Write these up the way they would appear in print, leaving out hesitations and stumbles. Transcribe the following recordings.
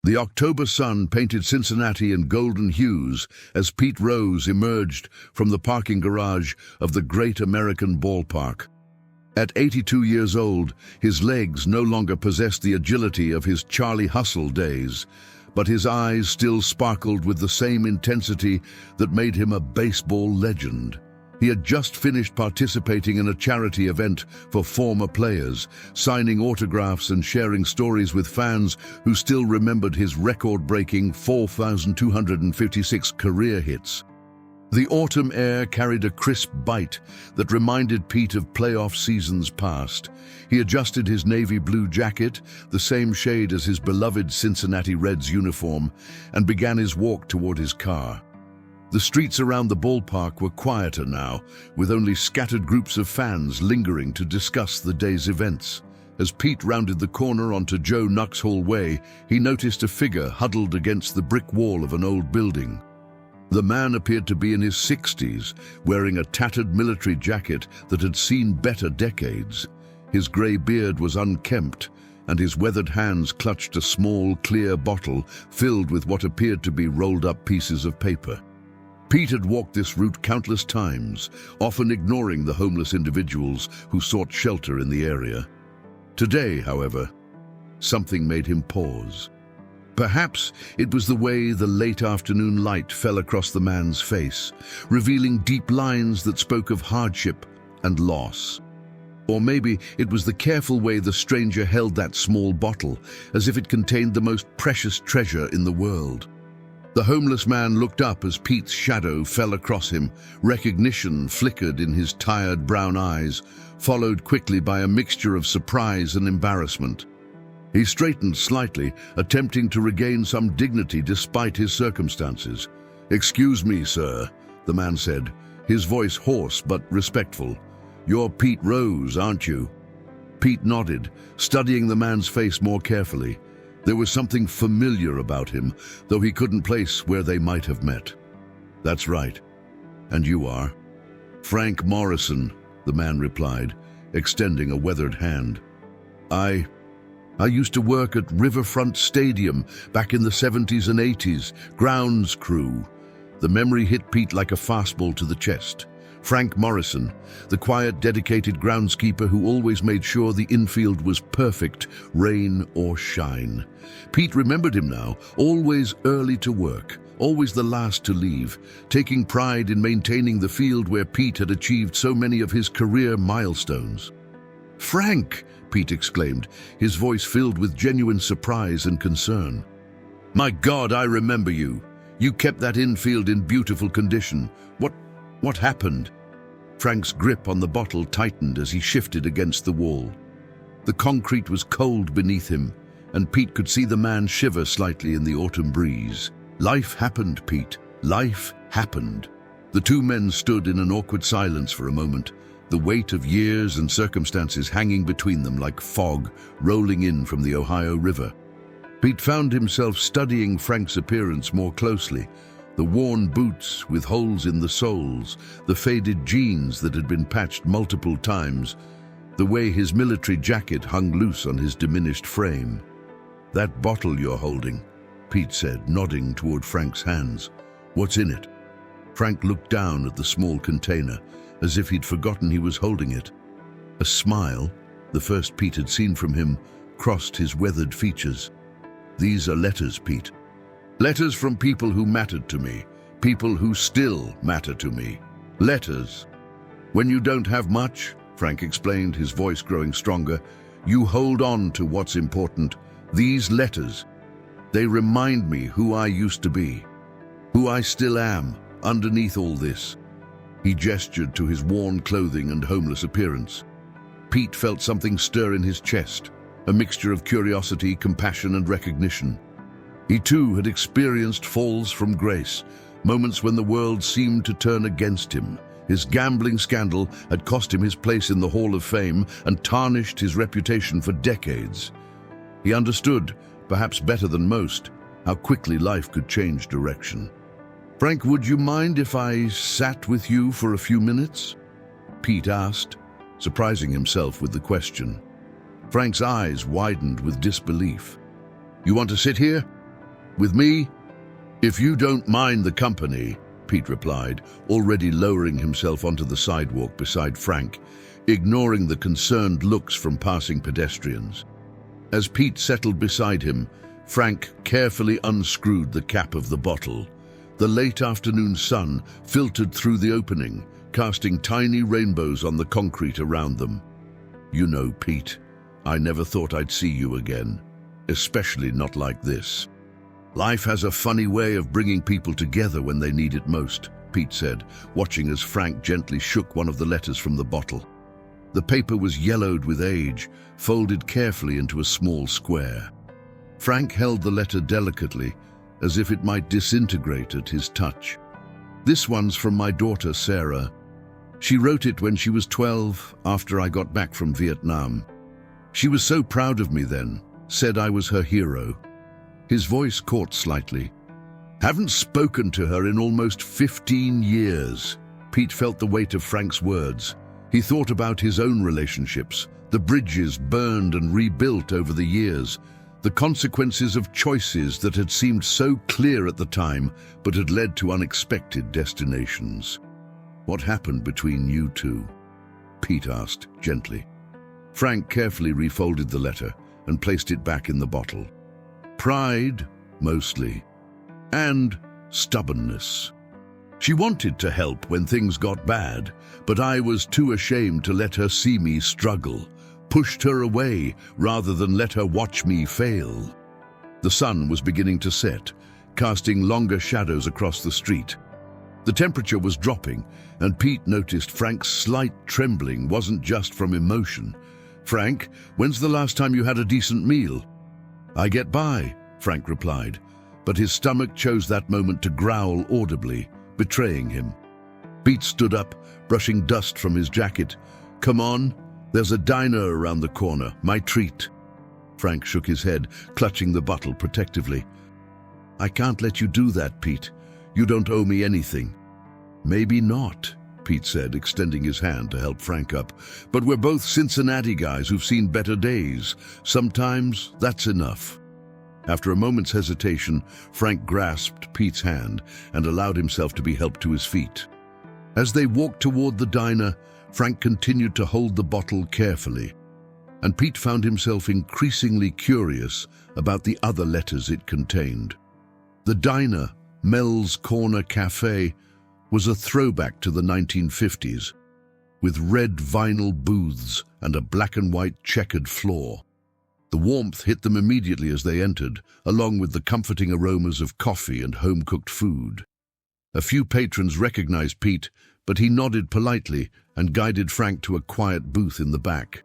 The October sun painted Cincinnati in golden hues as Pete Rose emerged from the parking garage of the Great American Ballpark. At 82 years old, his legs no longer possessed the agility of his Charlie Hustle days, but his eyes still sparkled with the same intensity that made him a baseball legend. He had just finished participating in a charity event for former players, signing autographs and sharing stories with fans who still remembered his record-breaking 4,256 career hits. The autumn air carried a crisp bite that reminded Pete of playoff seasons past. He adjusted his navy blue jacket, the same shade as his beloved Cincinnati Reds uniform, and began his walk toward his car. The streets around the ballpark were quieter now, with only scattered groups of fans lingering to discuss the day's events. As Pete rounded the corner onto Joe Nuxhall Way, he noticed a figure huddled against the brick wall of an old building. The man appeared to be in his 60s, wearing a tattered military jacket that had seen better decades. His grey beard was unkempt, and his weathered hands clutched a small, clear bottle filled with what appeared to be rolled-up pieces of paper. Pete had walked this route countless times, often ignoring the homeless individuals who sought shelter in the area. Today, however, something made him pause. Perhaps it was the way the late afternoon light fell across the man's face, revealing deep lines that spoke of hardship and loss. Or maybe it was the careful way the stranger held that small bottle, as if it contained the most precious treasure in the world. The homeless man looked up as Pete's shadow fell across him. Recognition flickered in his tired brown eyes, followed quickly by a mixture of surprise and embarrassment. He straightened slightly, attempting to regain some dignity despite his circumstances. "Excuse me, sir," the man said, his voice hoarse but respectful. "You're Pete Rose, aren't you?" Pete nodded, studying the man's face more carefully. There was something familiar about him, though he couldn't place where they might have met. "That's right. And you are?" "Frank Morrison," the man replied, extending a weathered hand. I used to work at Riverfront Stadium back in the 70s and 80s, grounds crew." The memory hit Pete like a fastball to the chest. Frank Morrison, the quiet, dedicated groundskeeper who always made sure the infield was perfect, rain or shine. Pete remembered him now, always early to work, always the last to leave, taking pride in maintaining the field where Pete had achieved so many of his career milestones. "Frank!" Pete exclaimed, his voice filled with genuine surprise and concern. "My God, I remember you. You kept that infield in beautiful condition. What happened?" Frank's grip on the bottle tightened as he shifted against the wall. The concrete was cold beneath him, and Pete could see the man shiver slightly in the autumn breeze. "Life happened, Pete. Life happened." The two men stood in an awkward silence for a moment, the weight of years and circumstances hanging between them like fog rolling in from the Ohio River. Pete found himself studying Frank's appearance more closely. The worn boots with holes in the soles, the faded jeans that had been patched multiple times, the way his military jacket hung loose on his diminished frame. "That bottle you're holding," Pete said, nodding toward Frank's hands. "What's in it?" Frank looked down at the small container, as if he'd forgotten he was holding it. A smile, the first Pete had seen from him, crossed his weathered features. "These are letters, Pete. Letters from people who mattered to me, people who still matter to me. Letters. When you don't have much," Frank explained, his voice growing stronger, "you hold on to what's important. These letters, they remind me who I used to be, who I still am, underneath all this." He gestured to his worn clothing and homeless appearance. Pete felt something stir in his chest, a mixture of curiosity, compassion, and recognition. He too had experienced falls from grace, moments when the world seemed to turn against him. His gambling scandal had cost him his place in the Hall of Fame and tarnished his reputation for decades. He understood, perhaps better than most, how quickly life could change direction. "Frank, would you mind if I sat with you for a few minutes?" Pete asked, surprising himself with the question. Frank's eyes widened with disbelief. "You want to sit here?" With me? If you don't mind the company, Pete replied, already lowering himself onto the sidewalk beside Frank, ignoring the concerned looks from passing pedestrians. As Pete settled beside him, Frank carefully unscrewed the cap of the bottle. The late afternoon sun filtered through the opening, casting tiny rainbows on the concrete around them. You know, Pete, I never thought I'd see you again, especially not like this. Life has a funny way of bringing people together when they need it most, Pete said, watching as Frank gently shook one of the letters from the bottle. The paper was yellowed with age, folded carefully into a small square. Frank held the letter delicately, as if it might disintegrate at his touch. This one's from my daughter, Sarah. She wrote it when she was 12, after I got back from Vietnam. She was so proud of me then, said I was her hero. His voice caught slightly. Haven't spoken to her in almost 15 years. Pete felt the weight of Frank's words. He thought about his own relationships, the bridges burned and rebuilt over the years, the consequences of choices that had seemed so clear at the time but had led to unexpected destinations. What happened between you two? Pete asked gently. Frank carefully refolded the letter and placed it back in the bottle. Pride, mostly, and stubbornness. She wanted to help when things got bad, but I was too ashamed to let her see me struggle, pushed her away rather than let her watch me fail. The sun was beginning to set, casting longer shadows across the street. The temperature was dropping, and Pete noticed Frank's slight trembling wasn't just from emotion. Frank, when's the last time you had a decent meal? I get by, Frank replied, but his stomach chose that moment to growl audibly, betraying him. Pete stood up, brushing dust from his jacket. Come on, there's a diner around the corner, my treat. Frank shook his head, clutching the bottle protectively. I can't let you do that, Pete. You don't owe me anything. Maybe not, Pete said, extending his hand to help Frank up. But we're both Cincinnati guys who've seen better days. Sometimes that's enough. After a moment's hesitation, Frank grasped Pete's hand and allowed himself to be helped to his feet. As they walked toward the diner, Frank continued to hold the bottle carefully, and Pete found himself increasingly curious about the other letters it contained. The diner, Mel's Corner Cafe, was a throwback to the 1950s, with red vinyl booths and a black and white checkered floor. The warmth hit them immediately as they entered, along with the comforting aromas of coffee and home-cooked food. A few patrons recognized Pete, but he nodded politely and guided Frank to a quiet booth in the back.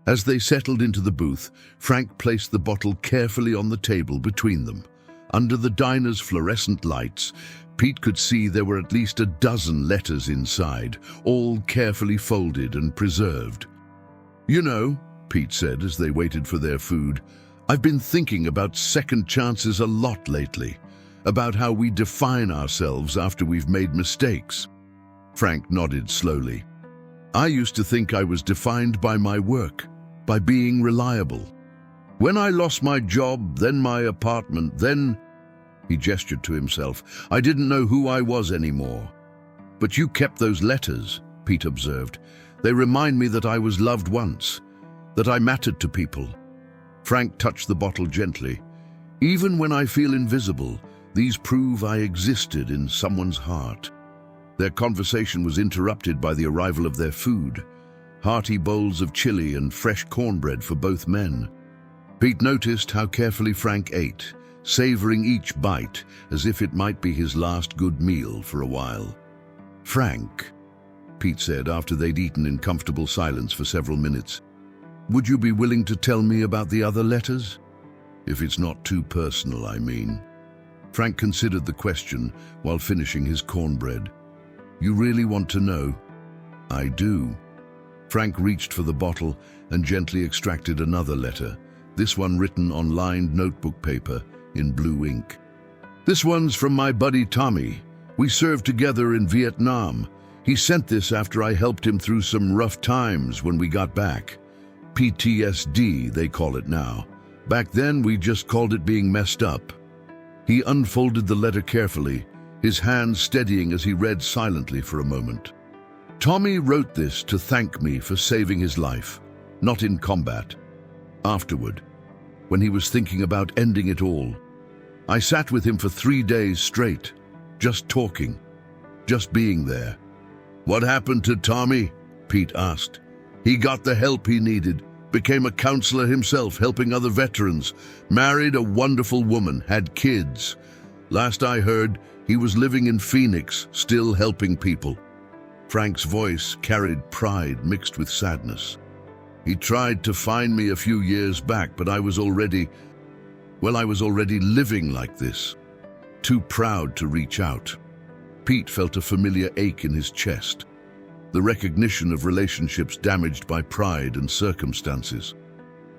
As they settled into the booth, Frank placed the bottle carefully on the table between them. Under the diner's fluorescent lights, Pete could see there were at least a dozen letters inside, all carefully folded and preserved. You know, Pete said as they waited for their food, I've been thinking about second chances a lot lately, about how we define ourselves after we've made mistakes. Frank nodded slowly. I used to think I was defined by my work, by being reliable. When I lost my job, then my apartment, then... He gestured to himself. I didn't know who I was anymore. But you kept those letters, Pete observed. They remind me that I was loved once, that I mattered to people. Frank touched the bottle gently. Even when I feel invisible, these prove I existed in someone's heart. Their conversation was interrupted by the arrival of their food, hearty bowls of chili and fresh cornbread for both men. Pete noticed how carefully Frank ate, savoring each bite as if it might be his last good meal for a while. Frank, Pete said after they'd eaten in comfortable silence for several minutes, would you be willing to tell me about the other letters? If it's not too personal, I mean. Frank considered the question while finishing his cornbread. You really want to know? I do. Frank reached for the bottle and gently extracted another letter, this one written on lined notebook paper in blue ink. This one's from my buddy Tommy. We served together in Vietnam. He sent this after I helped him through some rough times when we got back. PTSD, they call it now. Back then, we just called it being messed up. He unfolded the letter carefully, his hand steadying as he read silently for a moment. Tommy wrote this to thank me for saving his life, not in combat. Afterward, when he was thinking about ending it all, I sat with him for 3 days straight, just talking, just being there. "What happened to Tommy?" Pete asked. "He got the help he needed, became a counselor himself, helping other veterans, married a wonderful woman, had kids. Last I heard, he was living in Phoenix, still helping people." Frank's voice carried pride mixed with sadness. "He tried to find me a few years back, but I was already living like this, too proud to reach out." Pete felt a familiar ache in his chest, the recognition of relationships damaged by pride and circumstances.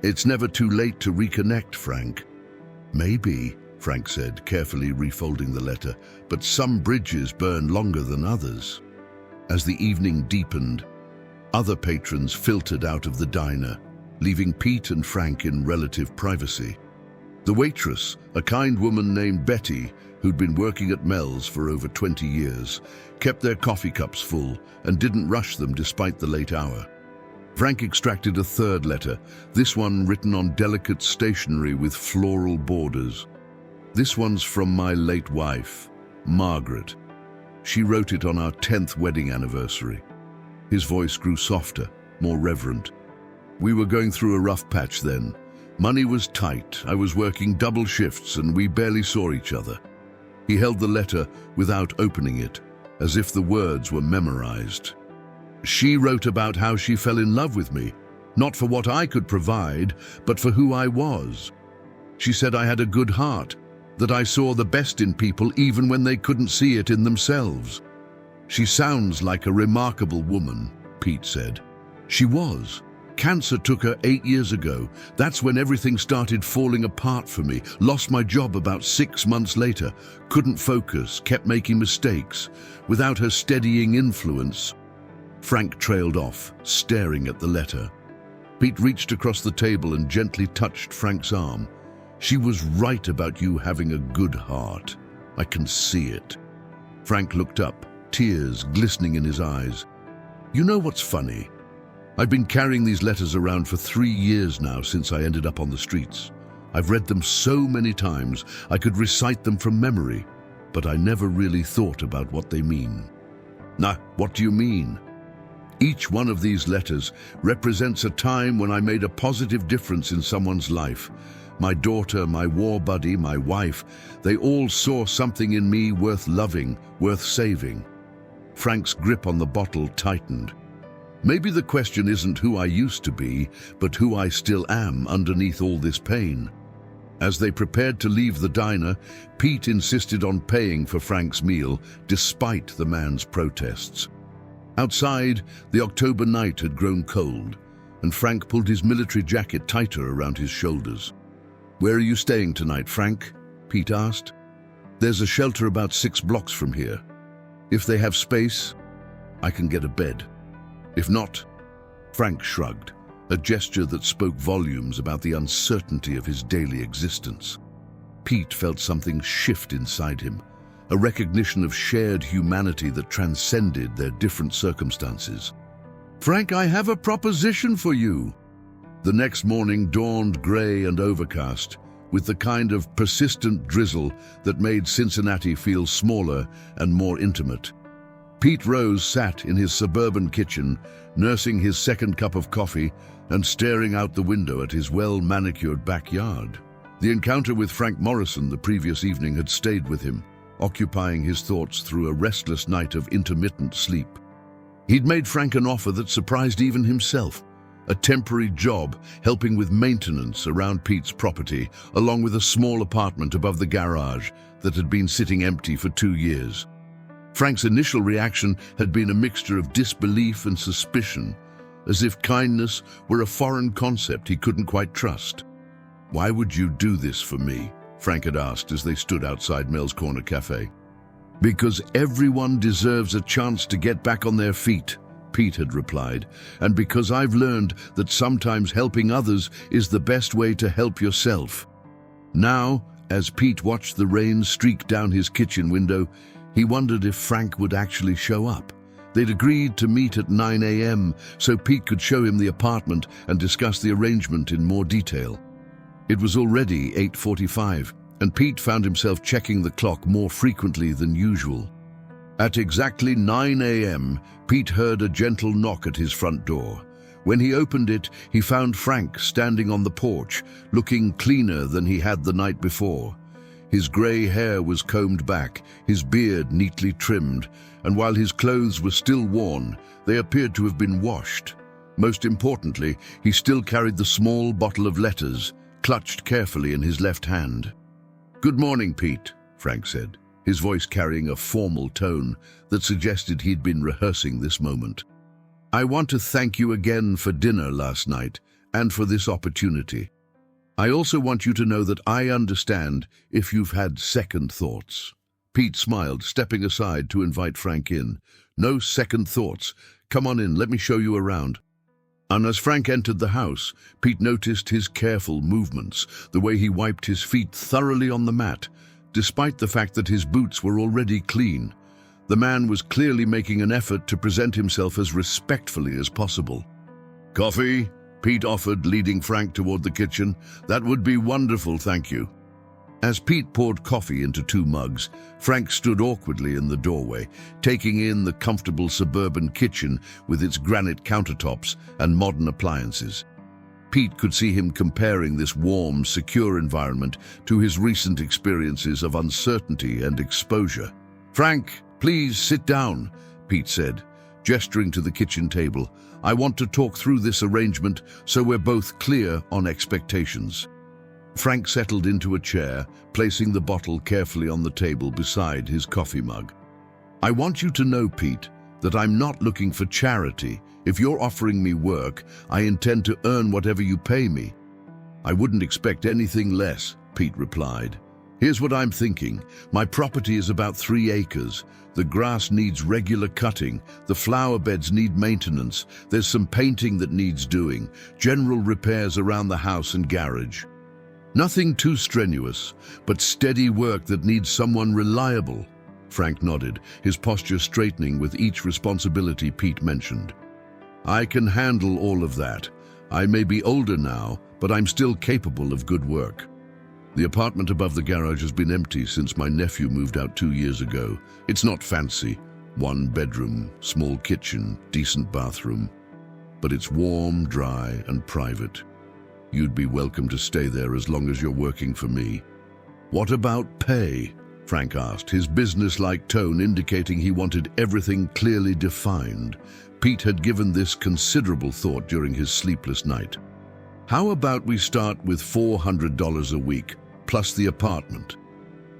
"It's never too late to reconnect, Frank." "Maybe," Frank said, carefully refolding the letter, "but some bridges burn longer than others." As the evening deepened, other patrons filtered out of the diner, leaving Pete and Frank in relative privacy. The waitress, a kind woman named Betty, who'd been working at Mel's for over 20 years, kept their coffee cups full and didn't rush them despite the late hour. Frank extracted a third letter, this one written on delicate stationery with floral borders. "This one's from my late wife, Margaret. She wrote it on our 10th wedding anniversary." His voice grew softer, more reverent. "We were going through a rough patch then. Money was tight, I was working double shifts, and we barely saw each other." He held the letter without opening it, as if the words were memorized. "She wrote about how she fell in love with me, not for what I could provide, but for who I was. She said I had a good heart, that I saw the best in people even when they couldn't see it in themselves." "She sounds like a remarkable woman," Pete said. "She was. Cancer took her 8 years ago. That's when everything started falling apart for me. Lost my job about 6 months later. Couldn't focus, kept making mistakes. Without her steadying influence." Frank trailed off, staring at the letter. Pete reached across the table and gently touched Frank's arm. "She was right about you having a good heart. I can see it." Frank looked up, tears glistening in his eyes. "You know what's funny? I've been carrying these letters around for 3 years now since I ended up on the streets. I've read them so many times I could recite them from memory, but I never really thought about what they mean." "Nah, what do you mean?" "Each one of these letters represents a time when I made a positive difference in someone's life. My daughter, my war buddy, my wife, they all saw something in me worth loving, worth saving." Frank's grip on the bottle tightened. "Maybe the question isn't who I used to be, but who I still am underneath all this pain." As they prepared to leave the diner, Pete insisted on paying for Frank's meal, despite the man's protests. Outside, the October night had grown cold, and Frank pulled his military jacket tighter around his shoulders. "Where are you staying tonight, Frank?" Pete asked. "There's a shelter about 6 blocks from here. If they have space, I can get a bed. If not..." Frank shrugged, a gesture that spoke volumes about the uncertainty of his daily existence. Pete felt something shift inside him, a recognition of shared humanity that transcended their different circumstances. "Frank, I have a proposition for you." The next morning dawned gray and overcast, with the kind of persistent drizzle that made Cincinnati feel smaller and more intimate. Pete Rose sat in his suburban kitchen, nursing his second cup of coffee and staring out the window at his well-manicured backyard. The encounter with Frank Morrison the previous evening had stayed with him, occupying his thoughts through a restless night of intermittent sleep. He'd made Frank an offer that surprised even himself, a temporary job helping with maintenance around Pete's property, along with a small apartment above the garage that had been sitting empty for 2 years. Frank's initial reaction had been a mixture of disbelief and suspicion, as if kindness were a foreign concept he couldn't quite trust. "Why would you do this for me?" Frank had asked as they stood outside Mel's Corner Cafe. "Because everyone deserves a chance to get back on their feet," Pete had replied, "and because I've learned that sometimes helping others is the best way to help yourself. Now, As Pete watched the rain streak down his kitchen window, he wondered if Frank would actually show up. They'd agreed to meet at 9 a.m. so Pete could show him the apartment and discuss the arrangement in more detail. It was already 8:45, and Pete found himself checking the clock more frequently than usual. At exactly 9 a.m., Pete heard a gentle knock at his front door. When he opened it, he found Frank standing on the porch, looking cleaner than he had the night before. His grey hair was combed back, his beard neatly trimmed, and while his clothes were still worn, they appeared to have been washed. Most importantly, he still carried the small bottle of letters, clutched carefully in his left hand. "Good morning, Pete," Frank said, his voice carrying a formal tone that suggested he'd been rehearsing this moment. "I want to thank you again for dinner last night and for this opportunity. I also want you to know that I understand if you've had second thoughts." Pete smiled, stepping aside to invite Frank in. "No second thoughts. Come on in, let me show you around." And as Frank entered the house, Pete noticed his careful movements, the way he wiped his feet thoroughly on the mat, despite the fact that his boots were already clean. The man was clearly making an effort to present himself as respectfully as possible. "Coffee?" Pete offered, leading Frank toward the kitchen. "That would be wonderful, thank you." As Pete poured coffee into 2 mugs, Frank stood awkwardly in the doorway, taking in the comfortable suburban kitchen with its granite countertops and modern appliances. Pete could see him comparing this warm, secure environment to his recent experiences of uncertainty and exposure. "Frank, please sit down," Pete said, gesturing to the kitchen table. "I want to talk through this arrangement so we're both clear on expectations." Frank settled into a chair, placing the bottle carefully on the table beside his coffee mug. "I want you to know, Pete, that I'm not looking for charity. If you're offering me work, I intend to earn whatever you pay me." "I wouldn't expect anything less," Pete replied. "Here's what I'm thinking. My property is about 3 acres. The grass needs regular cutting. The flower beds need maintenance. There's some painting that needs doing. General repairs around the house and garage. Nothing too strenuous, but steady work that needs someone reliable." Frank nodded, his posture straightening with each responsibility Pete mentioned. "I can handle all of that. I may be older now, but I'm still capable of good work. The apartment above the garage has been empty since my nephew moved out 2 years ago. It's not fancy. 1 bedroom, small kitchen, decent bathroom. But it's warm, dry, and private. You'd be welcome to stay there as long as you're working for me." "What about pay?" Frank asked, his business-like tone indicating he wanted everything clearly defined. Pete had given this considerable thought during his sleepless night. "How about we start with $400 a week, plus the apartment?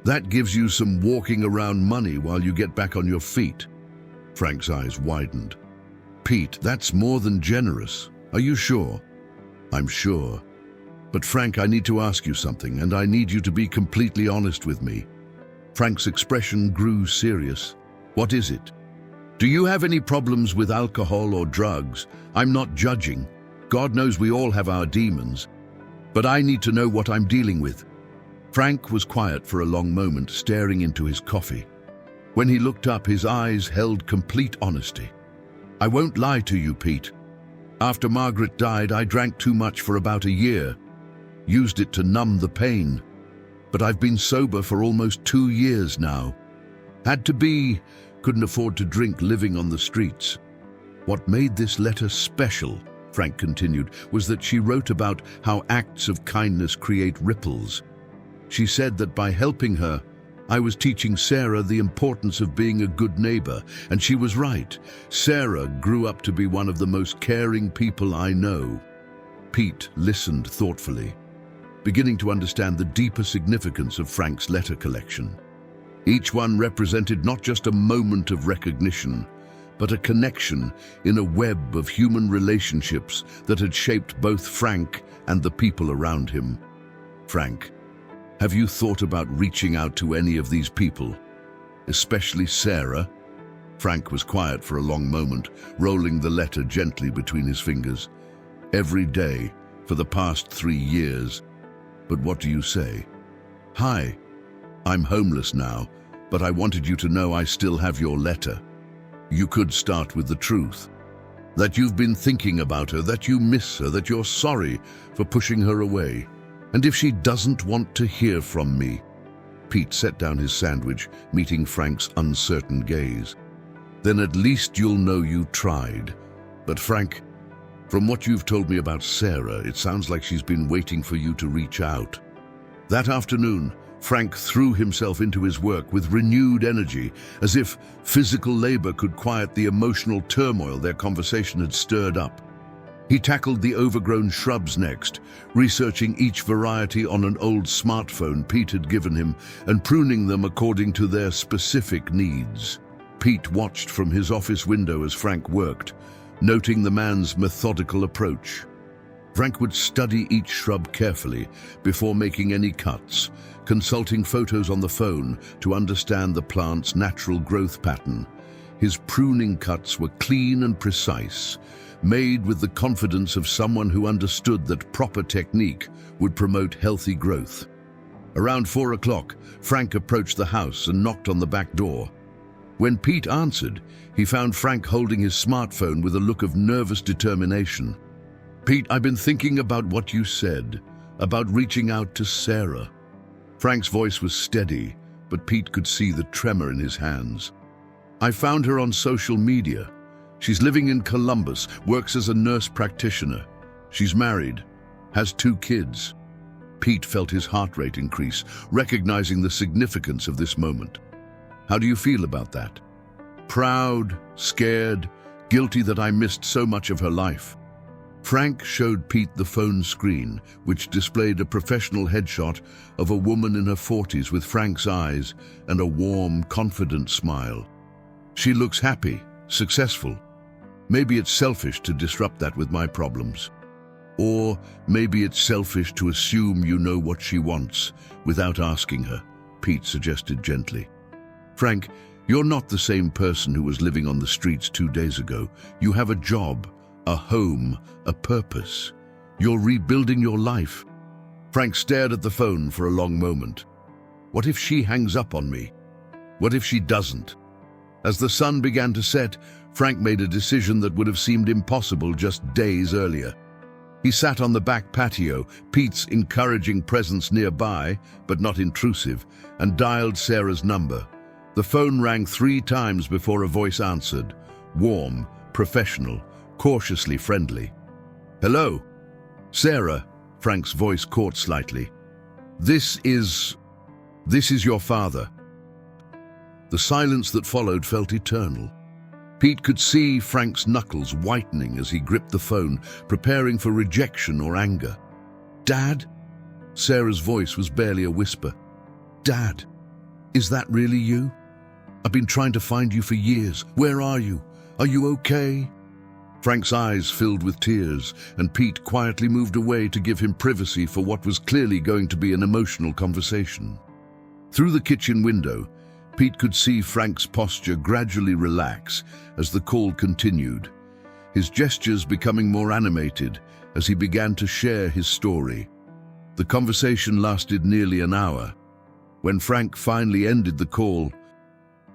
That gives you some walking around money while you get back on your feet." Frank's eyes widened. "Pete, that's more than generous. Are you sure?" "I'm sure. But Frank, I need to ask you something, and I need you to be completely honest with me." Frank's expression grew serious. "What is it? Do you have any problems with alcohol or drugs? I'm not judging. God knows we all have our demons. But I need to know what I'm dealing with." Frank was quiet for a long moment, staring into his coffee. When he looked up, his eyes held complete honesty. "I won't lie to you, Pete. After Margaret died, I drank too much for about a year. Used it to numb the pain. But I've been sober for almost 2 years now. Had to be. Couldn't afford to drink living on the streets." "What made this letter special," Frank continued, "was that she wrote about how acts of kindness create ripples. She said that by helping her, I was teaching Sarah the importance of being a good neighbor, and she was right. Sarah grew up to be one of the most caring people I know." Pete listened thoughtfully, beginning to understand the deeper significance of Frank's letter collection. Each one represented not just a moment of recognition, but a connection in a web of human relationships that had shaped both Frank and the people around him. "Frank, have you thought about reaching out to any of these people, especially Sarah?" Frank was quiet for a long moment, rolling the letter gently between his fingers. "Every day, for the past 3 years. But what do you say? Hi, I'm homeless now, but I wanted you to know I still have your letter. You could start with the truth. That you've been thinking about her, that you miss her, that you're sorry for pushing her away. And if she doesn't want to hear from me. Pete set down his sandwich, meeting Frank's uncertain gaze. Then at least you'll know you tried. But Frank, from what you've told me about Sarah, it sounds like she's been waiting for you to reach out. That afternoon, Frank threw himself into his work with renewed energy, as if physical labor could quiet the emotional turmoil their conversation had stirred up. He tackled the overgrown shrubs next, researching each variety on an old smartphone Pete had given him and pruning them according to their specific needs. Pete watched from his office window as Frank worked, noting the man's methodical approach. Frank would study each shrub carefully before making any cuts, consulting photos on the phone to understand the plant's natural growth pattern. His pruning cuts were clean and precise, made with the confidence of someone who understood that proper technique would promote healthy growth. Around 4 o'clock, Frank approached the house and knocked on the back door. When Pete answered, he found Frank holding his smartphone with a look of nervous determination. "Pete, I've been thinking about what you said, about reaching out to Sarah." Frank's voice was steady, but Pete could see the tremor in his hands. "I found her on social media. She's living in Columbus, works as a nurse practitioner. She's married, has 2 kids. Pete felt his heart rate increase, recognizing the significance of this moment. "How do you feel about that?" "Proud, scared, guilty that I missed so much of her life." Frank showed Pete the phone screen, which displayed a professional headshot of a woman in her 40s with Frank's eyes and a warm, confident smile. "She looks happy, successful. Maybe it's selfish to disrupt that with my problems. Or maybe it's selfish to assume you know what she wants without asking her," Pete suggested gently. "Frank, you're not the same person who was living on the streets 2 days ago. You have a job, a home, a purpose. You're rebuilding your life." Frank stared at the phone for a long moment. What if she hangs up on me? What if she doesn't? As the sun began to set, Frank made a decision that would have seemed impossible just days earlier. He sat on the back patio, Pete's encouraging presence nearby, but not intrusive, and dialed Sarah's number. The phone rang 3 times before a voice answered, warm, professional, cautiously friendly. "Hello?" "Sarah," Frank's voice caught slightly. This is your father." The silence that followed felt eternal. Pete could see Frank's knuckles whitening as he gripped the phone, preparing for rejection or anger. "Dad?" Sarah's voice was barely a whisper. "Dad, is that really you? I've been trying to find you for years. Where are you? Are you okay?" Frank's eyes filled with tears, and Pete quietly moved away to give him privacy for what was clearly going to be an emotional conversation. Through the kitchen window, Pete could see Frank's posture gradually relax as the call continued, his gestures becoming more animated as he began to share his story. The conversation lasted nearly an hour. When Frank finally ended the call,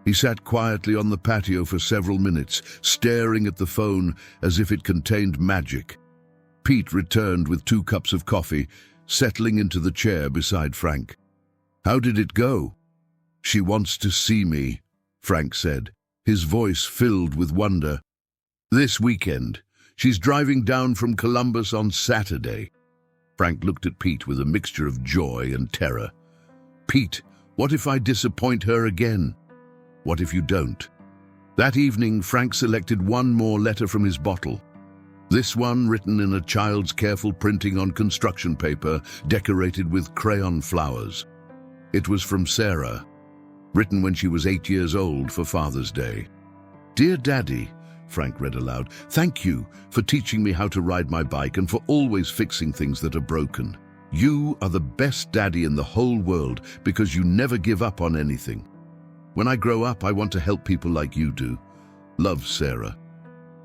he sat quietly on the patio for several minutes, staring at the phone as if it contained magic. Pete returned with 2 cups of coffee, settling into the chair beside Frank. "How did it go?" "She wants to see me," Frank said, his voice filled with wonder. "This weekend. She's driving down from Columbus on Saturday." Frank looked at Pete with a mixture of joy and terror. "Pete, what if I disappoint her again?" "What if you don't?" That evening, Frank selected one more letter from his bottle. This one written in a child's careful printing on construction paper, decorated with crayon flowers. It was from Sarah, written when she was 8 years old for Father's Day. "Dear Daddy," Frank read aloud, "thank you for teaching me how to ride my bike and for always fixing things that are broken. You are the best daddy in the whole world because you never give up on anything. When I grow up, I want to help people like you do. Love, Sarah."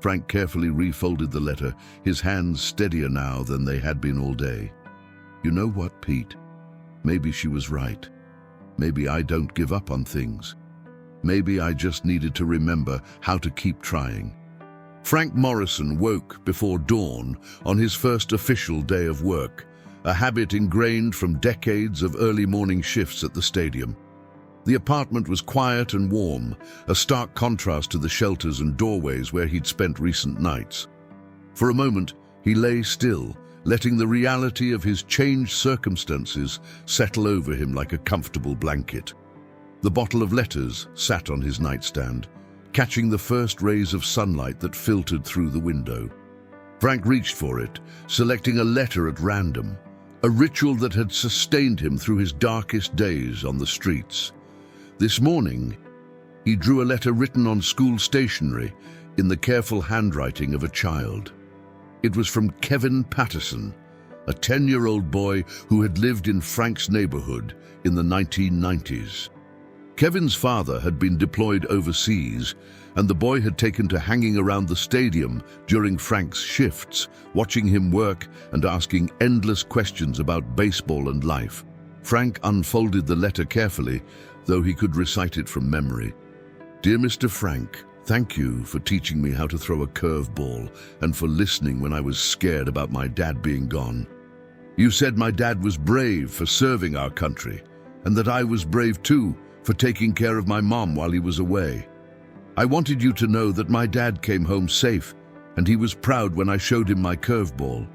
Frank carefully refolded the letter, his hands steadier now than they had been all day. "You know what, Pete? Maybe she was right. Maybe I don't give up on things. Maybe I just needed to remember how to keep trying. Frank Morrison woke before dawn on his first official day of work, a habit ingrained from decades of early morning shifts at the stadium. The apartment was quiet and warm, a stark contrast to the shelters and doorways where he'd spent recent nights. For a moment, he lay still, letting the reality of his changed circumstances settle over him like a comfortable blanket. The bottle of letters sat on his nightstand, catching the first rays of sunlight that filtered through the window. Frank reached for it, selecting a letter at random, a ritual that had sustained him through his darkest days on the streets. This morning, he drew a letter written on school stationery in the careful handwriting of a child. It was from Kevin Patterson, a 10-year-old boy who had lived in Frank's neighborhood in the 1990s. Kevin's father had been deployed overseas, and the boy had taken to hanging around the stadium during Frank's shifts, watching him work and asking endless questions about baseball and life. Frank unfolded the letter carefully, though he could recite it from memory. "Dear Mr. Frank, thank you for teaching me how to throw a curveball and for listening when I was scared about my dad being gone. You said my dad was brave for serving our country, and that I was brave too for taking care of my mom while he was away. I wanted you to know that my dad came home safe, and he was proud when I showed him my curveball.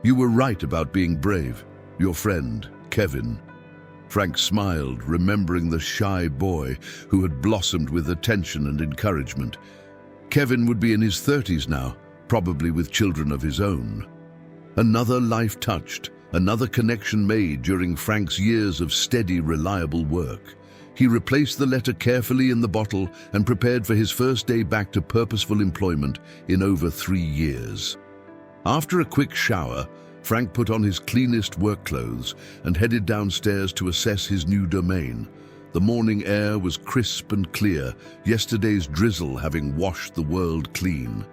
You were right about being brave. Your friend, Kevin." Frank smiled, remembering the shy boy who had blossomed with attention and encouragement. Kevin would be in his 30s now, probably with children of his own. Another life touched, another connection made during Frank's years of steady, reliable work. He replaced the letter carefully in the bottle and prepared for his first day back to purposeful employment in over 3 years. After a quick shower, Frank put on his cleanest work clothes and headed downstairs to assess his new domain. The morning air was crisp and clear, yesterday's drizzle having washed the world clean.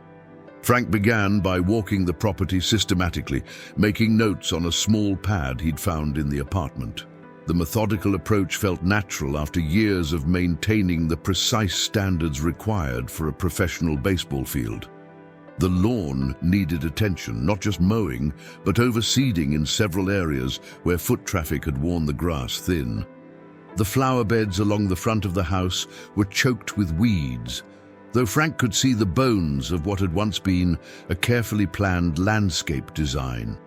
Frank began by walking the property systematically, making notes on a small pad he'd found in the apartment. The methodical approach felt natural after years of maintaining the precise standards required for a professional baseball field. The lawn needed attention, not just mowing, but overseeding in several areas where foot traffic had worn the grass thin. The flower beds along the front of the house were choked with weeds, though Frank could see the bones of what had once been a carefully planned landscape design.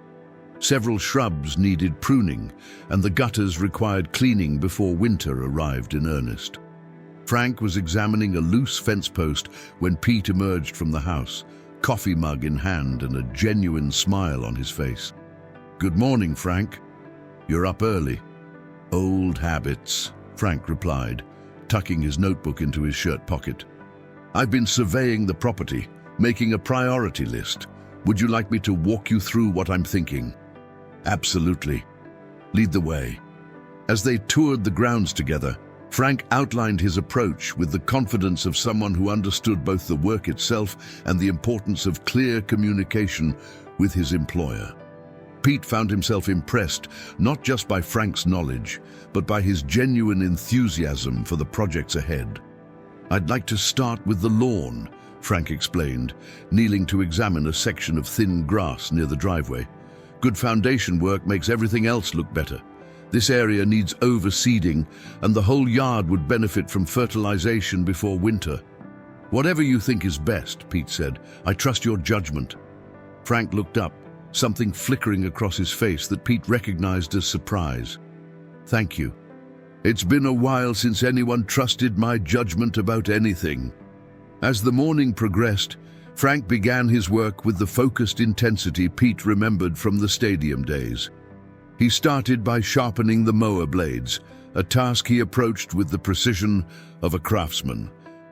Several shrubs needed pruning, and the gutters required cleaning before winter arrived in earnest. Frank was examining a loose fence post when Pete emerged from the house, coffee mug in hand and a genuine smile on his face. "Good morning, Frank. You're up early." "Old habits," Frank replied, tucking his notebook into his shirt pocket. "I've been surveying the property, making a priority list. Would you like me to walk you through what I'm thinking?" "Absolutely. Lead the way." As they toured the grounds together, Frank outlined his approach with the confidence of someone who understood both the work itself and the importance of clear communication with his employer. Pete found himself impressed not just by Frank's knowledge, but by his genuine enthusiasm for the projects ahead. "I'd like to start with the lawn," Frank explained, kneeling to examine a section of thin grass near the driveway. "Good foundation work makes everything else look better. This area needs overseeding, and the whole yard would benefit from fertilization before winter." "Whatever you think is best," Pete said. "I trust your judgment." Frank looked up, something flickering across his face that Pete recognized as surprise. "Thank you. It's been a while since anyone trusted my judgment about anything." As the morning progressed, Frank began his work with the focused intensity Pete remembered from the stadium days. He started by sharpening the mower blades, a task he approached with the precision of a craftsman.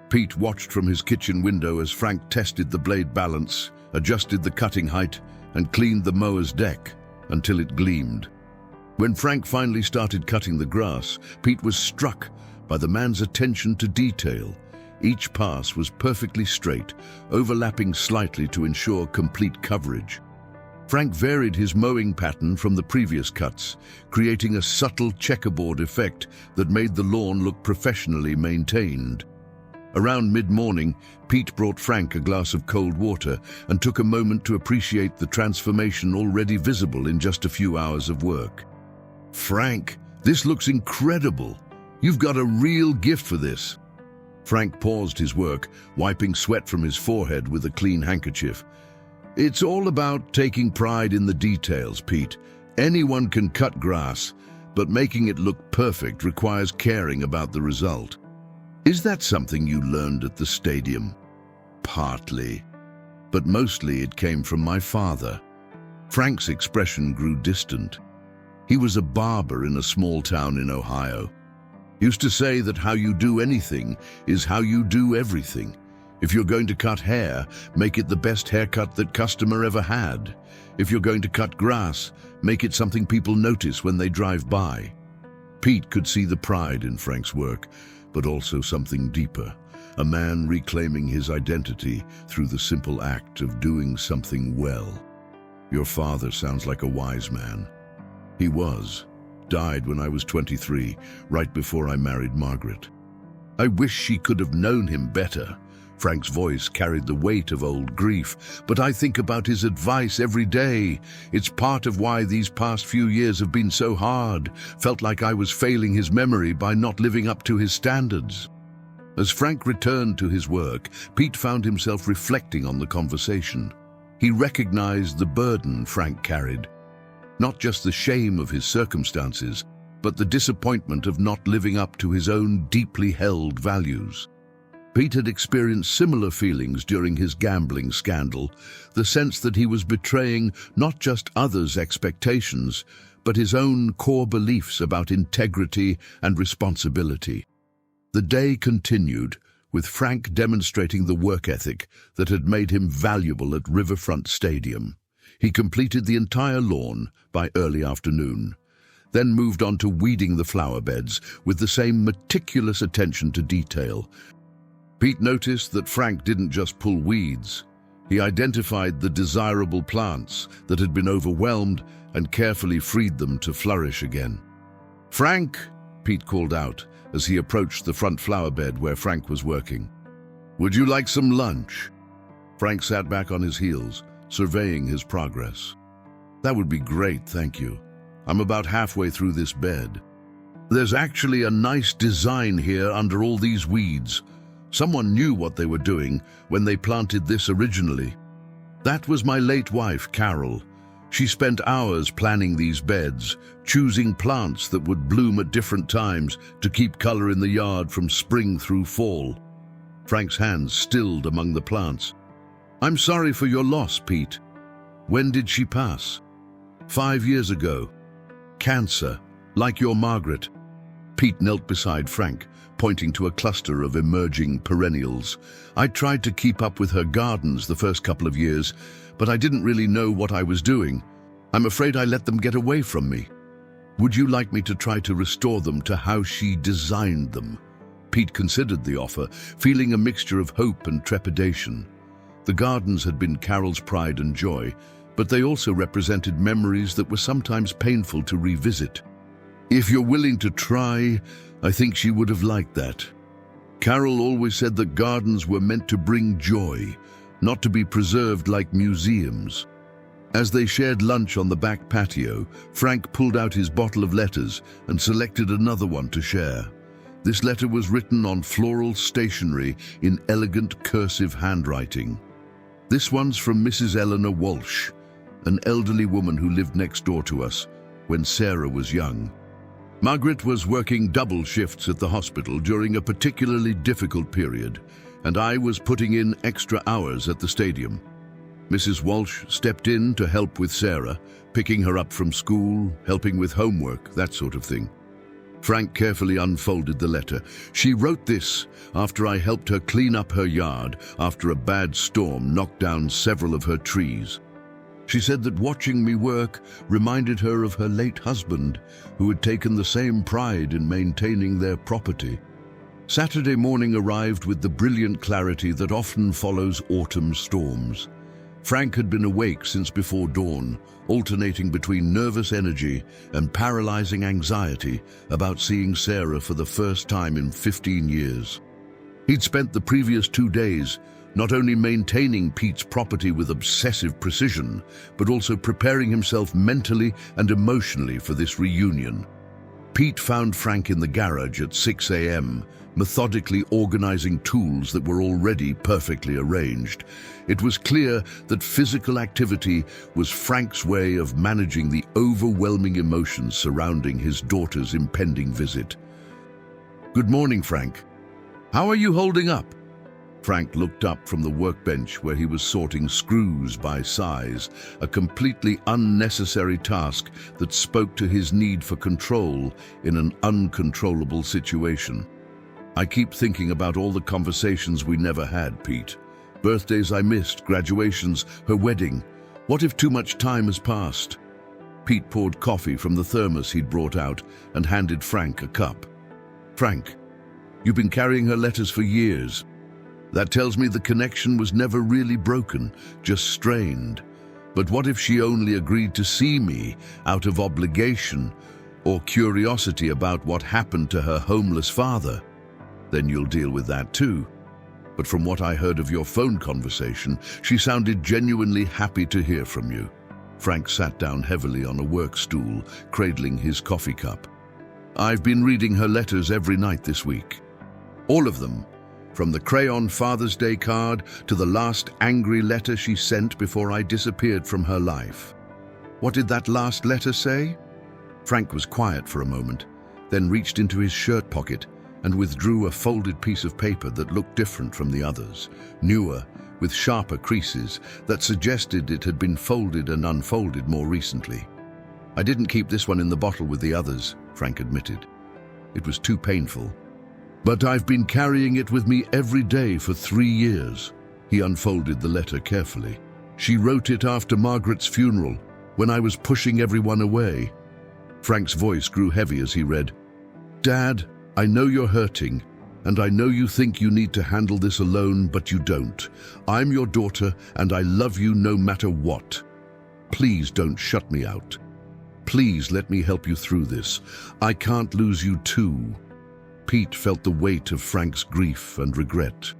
Pete watched from his kitchen window as Frank tested the blade balance, adjusted the cutting height, and cleaned the mower's deck until it gleamed. When Frank finally started cutting the grass, Pete was struck by the man's attention to detail. Each pass was perfectly straight, overlapping slightly to ensure complete coverage. Frank varied his mowing pattern from the previous cuts, creating a subtle checkerboard effect that made the lawn look professionally maintained. Around mid-morning, Pete brought Frank a glass of cold water and took a moment to appreciate the transformation already visible in just a few hours of work. "Frank, this looks incredible. You've got a real gift for this." Frank paused his work, wiping sweat from his forehead with a clean handkerchief. "It's all about taking pride in the details, Pete. Anyone can cut grass, but making it look perfect requires caring about the result." "Is that something you learned at the stadium?" "Partly, but mostly it came from my father." Frank's expression grew distant. He was a barber in a small town in Ohio. He used to say that how you do anything is how you do everything. If you're going to cut hair, make it the best haircut that customer ever had. If you're going to cut grass, make it something people notice when they drive by. Pete could see the pride in Frank's work, but also something deeper, a man reclaiming his identity through the simple act of doing something well. "Your father sounds like a wise man." "He was. Died when I was 23, right before I married Margaret." "I wish she could have known him better." Frank's voice carried the weight of old grief, "but I think about his advice every day. It's part of why these past few years have been so hard. Felt like I was failing his memory by not living up to his standards." As Frank returned to his work, Pete found himself reflecting on the conversation. He recognized the burden Frank carried. Not just the shame of his circumstances, but the disappointment of not living up to his own deeply held values. Pete had experienced similar feelings during his gambling scandal, the sense that he was betraying not just others' expectations, but his own core beliefs about integrity and responsibility. The day continued, with Frank demonstrating the work ethic that had made him valuable at Riverfront Stadium. He completed the entire lawn by early afternoon, then moved on to weeding the flower beds with the same meticulous attention to detail. Pete noticed that Frank didn't just pull weeds. He identified the desirable plants that had been overwhelmed and carefully freed them to flourish again. "Frank," Pete called out as he approached the front flower bed where Frank was working. "Would you like some lunch?" Frank sat back on his heels, surveying his progress. "That would be great, thank you. I'm about halfway through this bed. There's actually a nice design here under all these weeds. Someone knew what they were doing when they planted this originally. That was my late wife, Carol. She spent hours planning these beds, choosing plants that would bloom at different times to keep color in the yard from spring through fall." Frank's hands stilled among the plants. "I'm sorry for your loss, Pete. When did she pass?" 5 years ago. Cancer, like your Margaret." Pete knelt beside Frank, pointing to a cluster of emerging perennials. "I tried to keep up with her gardens the first couple of years, but I didn't really know what I was doing. I'm afraid I let them get away from me. Would you like me to try to restore them to how she designed them?" Pete considered the offer, feeling a mixture of hope and trepidation. The gardens had been Carol's pride and joy, but they also represented memories that were sometimes painful to revisit. "If you're willing to try, I think she would have liked that. Carol always said that gardens were meant to bring joy, not to be preserved like museums." As they shared lunch on the back patio, Frank pulled out his bottle of letters and selected another one to share. This letter was written on floral stationery in elegant cursive handwriting. "This one's from Mrs. Eleanor Walsh, an elderly woman who lived next door to us when Sarah was young. Margaret was working double shifts at the hospital during a particularly difficult period, and I was putting in extra hours at the stadium. Mrs. Walsh stepped in to help with Sarah, picking her up from school, helping with homework, that sort of thing." Frank carefully unfolded the letter. "She wrote this after I helped her clean up her yard after a bad storm knocked down several of her trees. She said that watching me work reminded her of her late husband, who had taken the same pride in maintaining their property. Saturday morning arrived with the brilliant clarity that often follows autumn storms. Frank had been awake since before dawn, alternating between nervous energy and paralyzing anxiety about seeing Sarah for the first time in 15 years. He'd spent the previous 2 days not only maintaining Pete's property with obsessive precision, but also preparing himself mentally and emotionally for this reunion. Pete found Frank in the garage at 6 a.m., methodically organizing tools that were already perfectly arranged. It was clear that physical activity was Frank's way of managing the overwhelming emotions surrounding his daughter's impending visit. "Good morning, Frank. How are you holding up?" Frank looked up from the workbench where he was sorting screws by size, a completely unnecessary task that spoke to his need for control in an uncontrollable situation. "I keep thinking about all the conversations we never had, Pete. Birthdays I missed, graduations, her wedding. What if too much time has passed?" Pete poured coffee from the thermos he'd brought out and handed Frank a cup. "Frank, you've been carrying her letters for years. That tells me the connection was never really broken, just strained. But what if she only agreed to see me out of obligation or curiosity about what happened to her homeless father? Then you'll deal with that too. But from what I heard of your phone conversation, she sounded genuinely happy to hear from you." Frank sat down heavily on a work stool, cradling his coffee cup. "I've been reading her letters every night this week. All of them. From the crayon Father's Day card to the last angry letter she sent before I disappeared from her life." "What did that last letter say?" Frank was quiet for a moment, then reached into his shirt pocket and withdrew a folded piece of paper that looked different from the others, newer, with sharper creases that suggested it had been folded and unfolded more recently. "I didn't keep this one in the bottle with the others," Frank admitted. "It was too painful. But I've been carrying it with me every day for 3 years." He unfolded the letter carefully. "She wrote it after Margaret's funeral, when I was pushing everyone away." Frank's voice grew heavy as he read, "Dad, I know you're hurting, and I know you think you need to handle this alone, but you don't. I'm your daughter, and I love you no matter what. Please don't shut me out. Please let me help you through this. I can't lose you too." Pete felt the weight of Frank's grief and regret.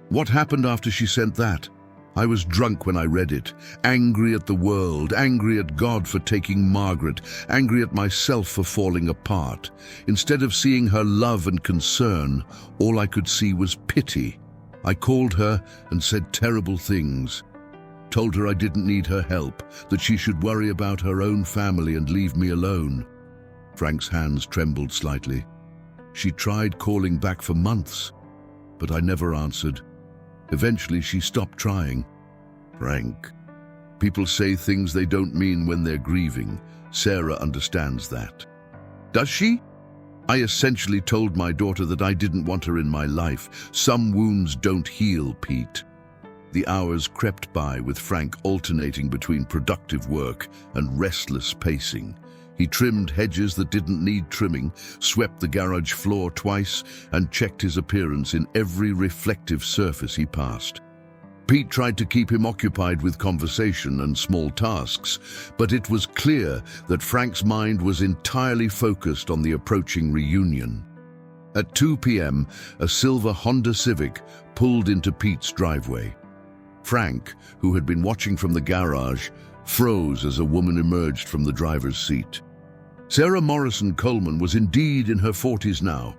"What happened after she sent that? I was drunk when I read it, angry at the world, angry at God for taking Margaret, angry at myself for falling apart. Instead of seeing her love and concern, all I could see was pity. I called her and said terrible things. Told her I didn't need her help, that she should worry about her own family and leave me alone." Frank's hands trembled slightly. "She tried calling back for months, but I never answered. Eventually, she stopped trying." "Frank, people say things they don't mean when they're grieving. Sarah understands that." "Does she?" "I essentially told my daughter that I didn't want her in my life. Some wounds don't heal, Pete." The hours crept by with Frank alternating between productive work and restless pacing. He trimmed hedges that didn't need trimming, swept the garage floor twice, and checked his appearance in every reflective surface he passed. Pete tried to keep him occupied with conversation and small tasks, but it was clear that Frank's mind was entirely focused on the approaching reunion. At 2 p.m., a silver Honda Civic pulled into Pete's driveway. Frank, who had been watching from the garage, froze as a woman emerged from the driver's seat. Sarah Morrison Coleman was indeed in her 40s now,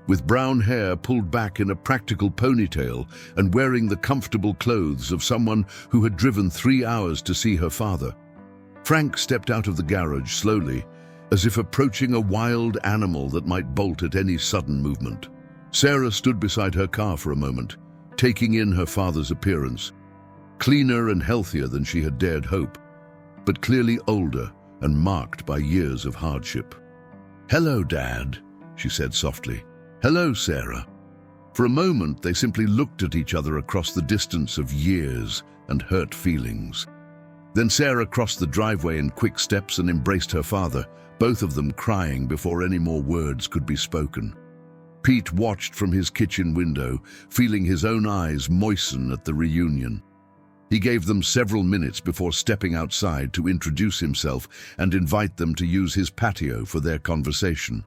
with brown hair pulled back in a practical ponytail and wearing the comfortable clothes of someone who had driven 3 hours to see her father. Frank stepped out of the garage slowly, as if approaching a wild animal that might bolt at any sudden movement. Sarah stood beside her car for a moment, taking in her father's appearance. Cleaner and healthier than she had dared hope, but clearly older and marked by years of hardship. "Hello, Dad," she said softly. "Hello, Sarah." For a moment, they simply looked at each other across the distance of years and hurt feelings. Then Sarah crossed the driveway in quick steps and embraced her father, both of them crying before any more words could be spoken. Pete watched from his kitchen window, feeling his own eyes moisten at the reunion. He gave them several minutes before stepping outside to introduce himself and invite them to use his patio for their conversation.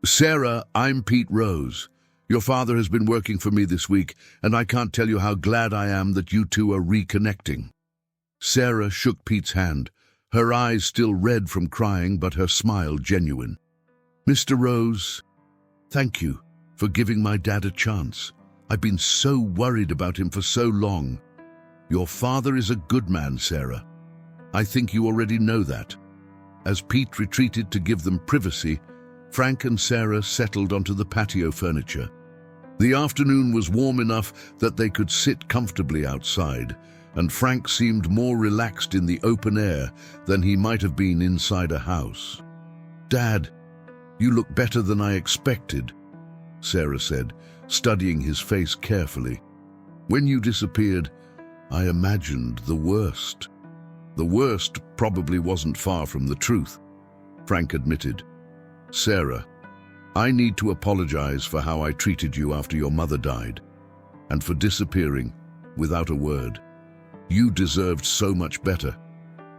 "Sarah, I'm Pete Rose. Your father has been working for me this week, and I can't tell you how glad I am that you two are reconnecting." Sarah shook Pete's hand, her eyes still red from crying, but her smile genuine. "Mr. Rose, thank you for giving my dad a chance. I've been so worried about him for so long. Your father is a good man, Sarah. I think you already know that." As Pete retreated to give them privacy, Frank and Sarah settled onto the patio furniture. The afternoon was warm enough that they could sit comfortably outside, and Frank seemed more relaxed in the open air than he might have been inside a house. "Dad, you look better than I expected," Sarah said, studying his face carefully. "When you disappeared, I imagined the worst." "The worst probably wasn't far from the truth," Frank admitted. "Sarah, I need to apologize for how I treated you after your mother died, and for disappearing without a word. You deserved so much better."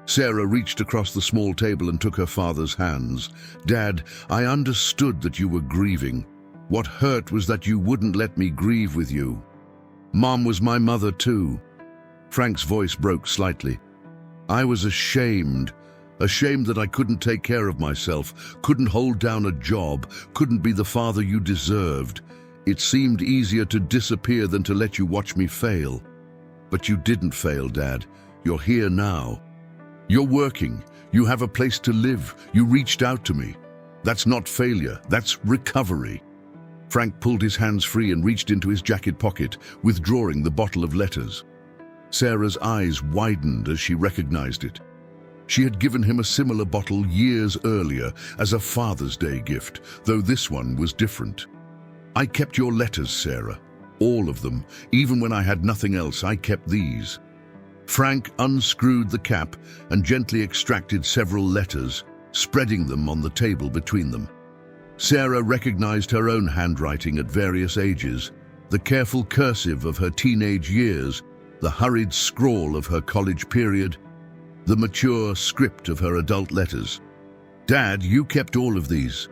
Sarah reached across the small table and took her father's hands. "Dad, I understood that you were grieving. What hurt was that you wouldn't let me grieve with you. Mom was my mother too." Frank's voice broke slightly. "I was ashamed that I couldn't take care of myself, couldn't hold down a job, couldn't be the father you deserved. It seemed easier to disappear than to let you watch me fail. But you didn't fail, Dad. You're here now. You're working. You have a place to live. You reached out to me. That's not failure. That's recovery." Frank pulled his hands free and reached into his jacket pocket, withdrawing the bottle of letters. Sarah's eyes widened as she recognized it. She had given him a similar bottle years earlier as a Father's Day gift, though this one was different. "I kept your letters, Sarah. All of them. Even when I had nothing else, I kept these." Frank unscrewed the cap and gently extracted several letters, spreading them on the table between them. Sarah recognized her own handwriting at various ages, the careful cursive of her teenage years, the hurried scrawl of her college period, the mature script of her adult letters. "Dad, you kept all of these.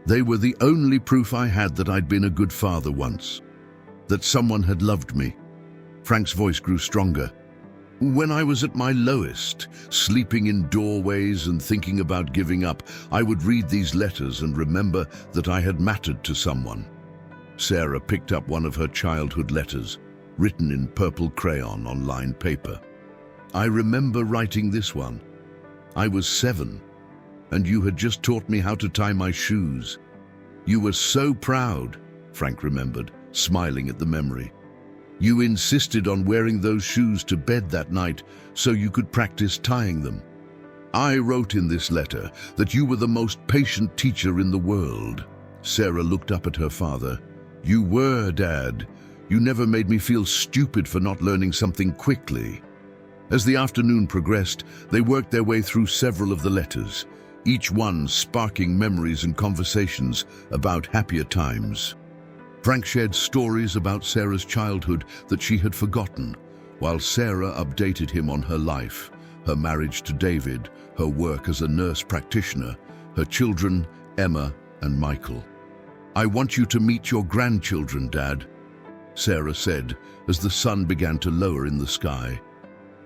They were the only proof I had that I'd been a good father once, that someone had loved me." Frank's voice grew stronger. "When I was at my lowest, sleeping in doorways and thinking about giving up, I would read these letters and remember that I had mattered to someone." Sarah picked up one of her childhood letters, written in purple crayon on lined paper. "I remember writing this one. I was 7, and you had just taught me how to tie my shoes. You were so proud," Frank remembered, smiling at the memory. "You insisted on wearing those shoes to bed that night so you could practice tying them. I wrote in this letter that you were the most patient teacher in the world." Sarah looked up at her father. "You were, Dad. You never made me feel stupid for not learning something quickly." As the afternoon progressed, they worked their way through several of the letters, each one sparking memories and conversations about happier times. Frank shared stories about Sarah's childhood that she had forgotten, while Sarah updated him on her life, her marriage to David, her work as a nurse practitioner, her children, Emma and Michael. "I want you to meet your grandchildren, Dad," Sarah said as the sun began to lower in the sky.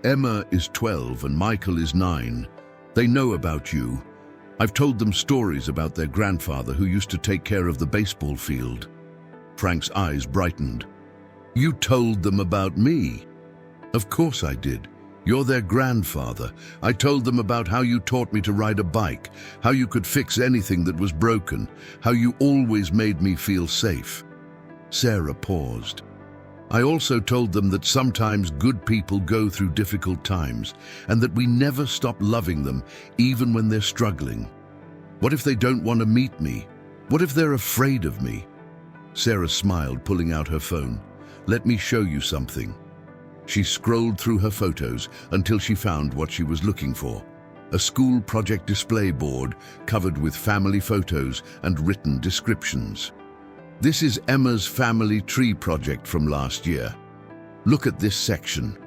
"Emma is 12 and Michael is 9. They know about you. I've told them stories about their grandfather who used to take care of the baseball field." Frank's eyes brightened. "You told them about me?" "Of course I did. You're their grandfather. I told them about how you taught me to ride a bike, how you could fix anything that was broken, how you always made me feel safe." Sarah paused. "I also told them that sometimes good people go through difficult times and that we never stop loving them even when they're struggling. What if they don't want to meet me? What if they're afraid of me?" Sarah smiled, pulling out her phone. "Let me show you something." She scrolled through her photos until she found what she was looking for. A school project display board covered with family photos and written descriptions. "This is Emma's family tree project from last year. Look at this section."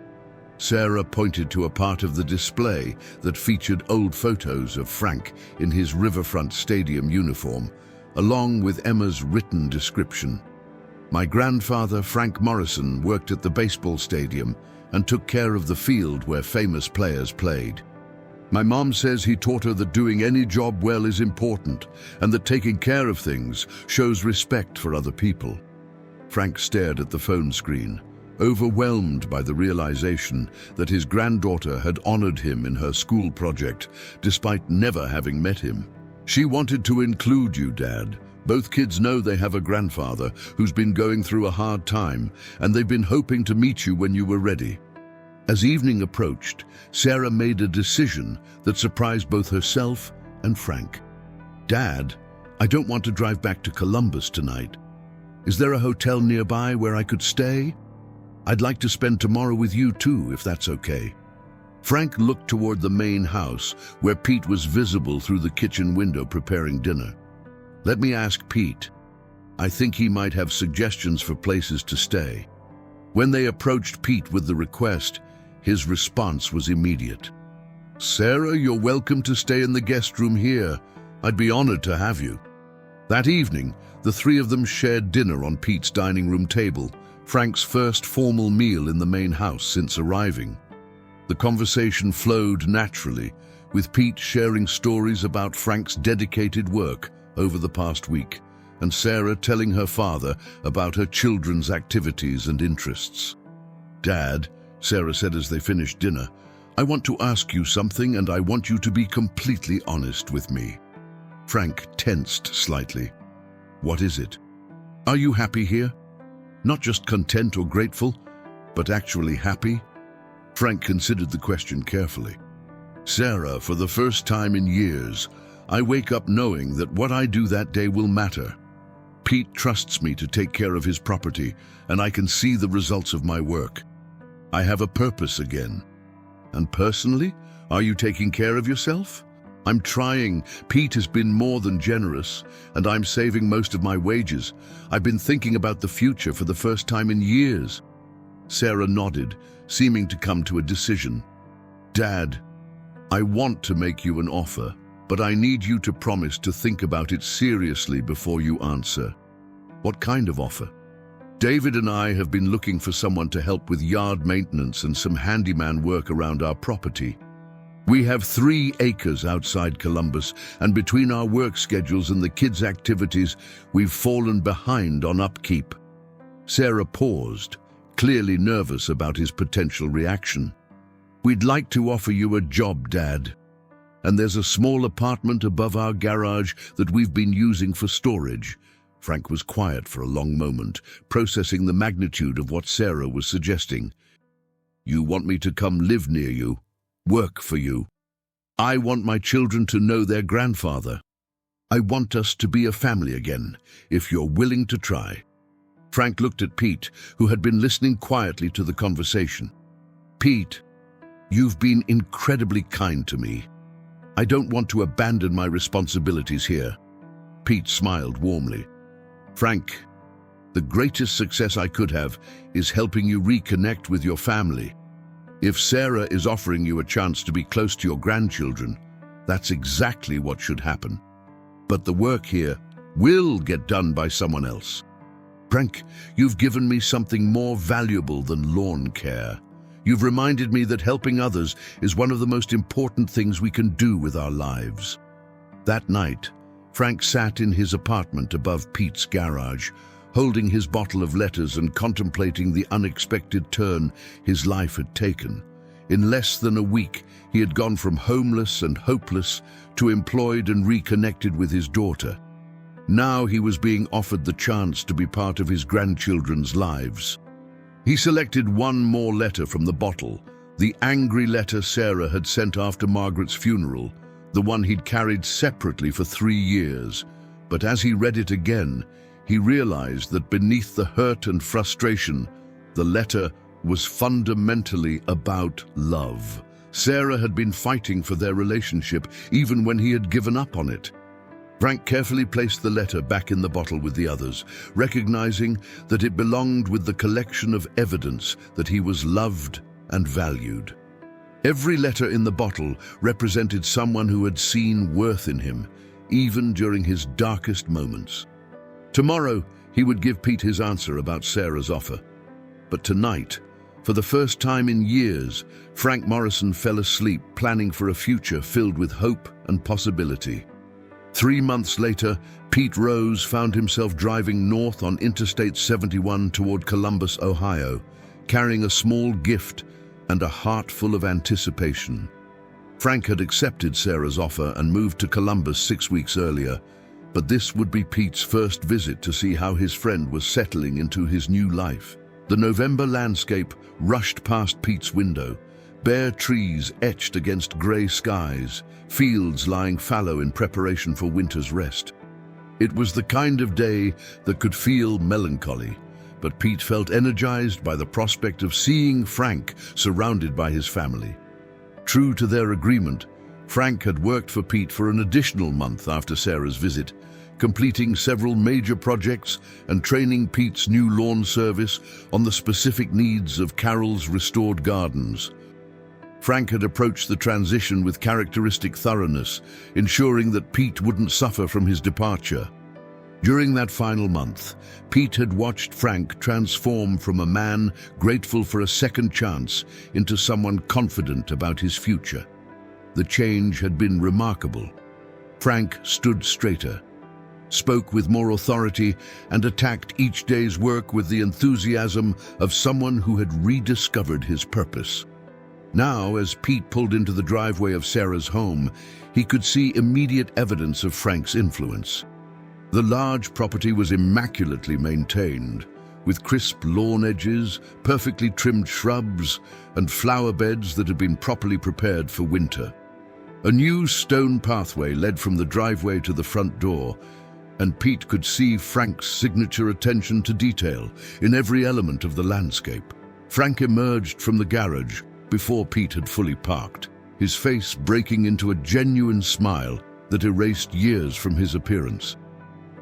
Sarah pointed to a part of the display that featured old photos of Frank in his Riverfront Stadium uniform, along with Emma's written description. My grandfather, Frank Morrison, worked at the baseball stadium and took care of the field where famous players played. My mom says he taught her that doing any job well is important and that taking care of things shows respect for other people. Frank stared at the phone screen, overwhelmed by the realization that his granddaughter had honored him in her school project, despite never having met him. She wanted to include you, Dad. Both kids know they have a grandfather who's been going through a hard time, and they've been hoping to meet you when you were ready. As evening approached, Sarah made a decision that surprised both herself and Frank. Dad, I don't want to drive back to Columbus tonight. Is there a hotel nearby where I could stay? I'd like to spend tomorrow with you too, if that's okay. Frank looked toward the main house, where Pete was visible through the kitchen window preparing dinner. Let me ask Pete. I think he might have suggestions for places to stay. When they approached Pete with the request, his response was immediate. Sarah, you're welcome to stay in the guest room here. I'd be honored to have you. That evening, the three of them shared dinner on Pete's dining room table, Frank's first formal meal in the main house since arriving. The conversation flowed naturally, with Pete sharing stories about Frank's dedicated work over the past week, and Sarah telling her father about her children's activities and interests. Dad, Sarah said as they finished dinner, I want to ask you something and I want you to be completely honest with me. Frank tensed slightly. What is it? Are you happy here? Not just content or grateful, but actually happy? Frank considered the question carefully. Sarah, for the first time in years, I wake up knowing that what I do that day will matter. Pete trusts me to take care of his property, and I can see the results of my work. I have a purpose again. And personally, are you taking care of yourself? I'm trying. Pete has been more than generous, and I'm saving most of my wages. I've been thinking about the future for the first time in years. Sarah nodded, seeming to come to a decision. Dad, I want to make you an offer, but I need you to promise to think about it seriously before you answer. What kind of offer? David and I have been looking for someone to help with yard maintenance and some handyman work around our property. We have 3 acres outside Columbus, and between our work schedules and the kids' activities, we've fallen behind on upkeep. Sarah paused, clearly nervous about his potential reaction. We'd like to offer you a job, Dad. And there's a small apartment above our garage that we've been using for storage. Frank was quiet for a long moment, processing the magnitude of what Sarah was suggesting. You want me to come live near you? Work for you? I want my children to know their grandfather. I want us to be a family again, if you're willing to try. Frank looked at Pete, who had been listening quietly to the conversation. Pete, you've been incredibly kind to me. I don't want to abandon my responsibilities here. Pete smiled warmly. Frank, the greatest success I could have is helping you reconnect with your family. If Sarah is offering you a chance to be close to your grandchildren, that's exactly what should happen. But the work here will get done by someone else. Frank, you've given me something more valuable than lawn care. You've reminded me that helping others is one of the most important things we can do with our lives. That night, Frank sat in his apartment above Pete's garage, holding his bottle of letters and contemplating the unexpected turn his life had taken. In less than a week, he had gone from homeless and hopeless to employed and reconnected with his daughter. Now he was being offered the chance to be part of his grandchildren's lives. He selected one more letter from the bottle, the angry letter Sarah had sent after Margaret's funeral, the one he'd carried separately for 3 years. But as he read it again, he realized that beneath the hurt and frustration, the letter was fundamentally about love. Sarah had been fighting for their relationship even when he had given up on it. Frank carefully placed the letter back in the bottle with the others, recognizing that it belonged with the collection of evidence that he was loved and valued. Every letter in the bottle represented someone who had seen worth in him, even during his darkest moments. Tomorrow, he would give Pete his answer about Sarah's offer. But tonight, for the first time in years, Frank Morrison fell asleep planning for a future filled with hope and possibility. 3 months later, Pete Rose found himself driving north on Interstate 71 toward Columbus, Ohio, carrying a small gift and a heart full of anticipation. Frank had accepted Sarah's offer and moved to Columbus 6 weeks earlier, but this would be Pete's first visit to see how his friend was settling into his new life. The November landscape rushed past Pete's window, bare trees etched against gray skies, fields lying fallow in preparation for winter's rest. It was the kind of day that could feel melancholy, but Pete felt energized by the prospect of seeing Frank surrounded by his family. True to their agreement, Frank had worked for Pete for an additional month after Sarah's visit, completing several major projects and training Pete's new lawn service on the specific needs of Carol's restored gardens. Frank had approached the transition with characteristic thoroughness, ensuring that Pete wouldn't suffer from his departure. During that final month, Pete had watched Frank transform from a man grateful for a second chance into someone confident about his future. The change had been remarkable. Frank stood straighter, spoke with more authority, and attacked each day's work with the enthusiasm of someone who had rediscovered his purpose. Now, as Pete pulled into the driveway of Sarah's home, he could see immediate evidence of Frank's influence. The large property was immaculately maintained, with crisp lawn edges, perfectly trimmed shrubs, and flower beds that had been properly prepared for winter. A new stone pathway led from the driveway to the front door, and Pete could see Frank's signature attention to detail in every element of the landscape. Frank emerged from the garage before Pete had fully parked, his face breaking into a genuine smile that erased years from his appearance.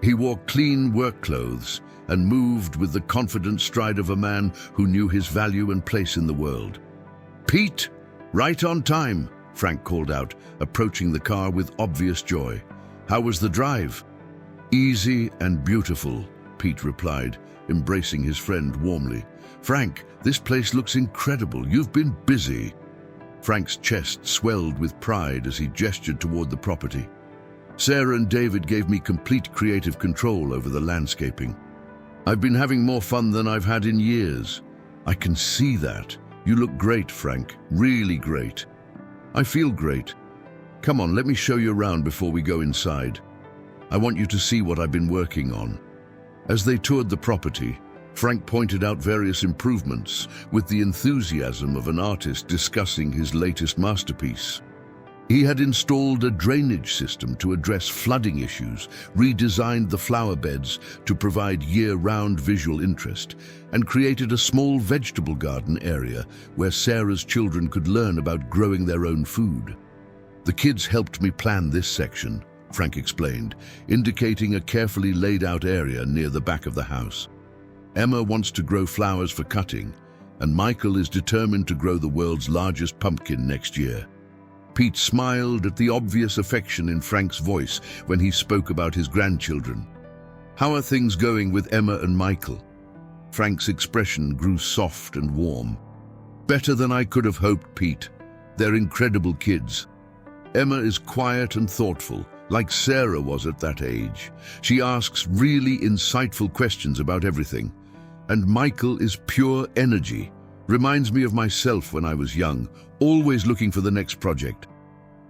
He wore clean work clothes and moved with the confident stride of a man who knew his value and place in the world. "Pete, right on time," Frank called out, approaching the car with obvious joy. "How was the drive?" "Easy and beautiful," Pete replied, embracing his friend warmly. "Frank, this place looks incredible. You've been busy." Frank's chest swelled with pride as he gestured toward the property. "Sarah and David gave me complete creative control over the landscaping. I've been having more fun than I've had in years." "I can see that. You look great, Frank. Really great." "I feel great. Come on, let me show you around before we go inside. I want you to see what I've been working on." As they toured the property, Frank pointed out various improvements with the enthusiasm of an artist discussing his latest masterpiece. He had installed a drainage system to address flooding issues, redesigned the flower beds to provide year-round visual interest, and created a small vegetable garden area where Sarah's children could learn about growing their own food. "The kids helped me plan this section," Frank explained, indicating a carefully laid-out area near the back of the house. "Emma wants to grow flowers for cutting, and Michael is determined to grow the world's largest pumpkin next year." Pete smiled at the obvious affection in Frank's voice when he spoke about his grandchildren. "How are things going with Emma and Michael?" Frank's expression grew soft and warm. "Better than I could have hoped, Pete. They're incredible kids. Emma is quiet and thoughtful, like Sarah was at that age. She asks really insightful questions about everything. And Michael is pure energy. Reminds me of myself when I was young, always looking for the next project.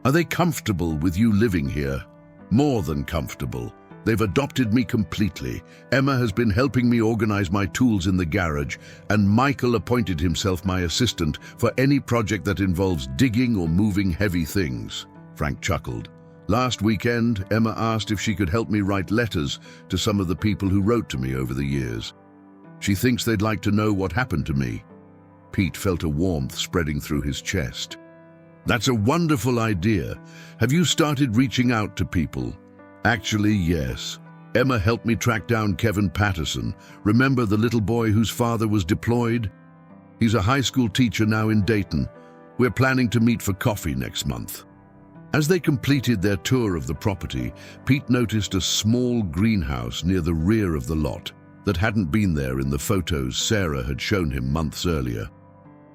Are they comfortable with you living here?" "More than comfortable. They've adopted me completely. Emma has been helping me organize my tools in the garage, and Michael appointed himself my assistant for any project that involves digging or moving heavy things." Frank chuckled. "Last weekend, Emma asked if she could help me write letters to some of the people who wrote to me over the years. She thinks they'd like to know what happened to me." Pete felt a warmth spreading through his chest. "That's a wonderful idea. Have you started reaching out to people?" "Actually, yes. Emma helped me track down Kevin Patterson. Remember the little boy whose father was deployed? He's a high school teacher now in Dayton. We're planning to meet for coffee next month. As they completed their tour of the property, Pete noticed a small greenhouse near the rear of the lot that hadn't been there in the photos Sarah had shown him months earlier.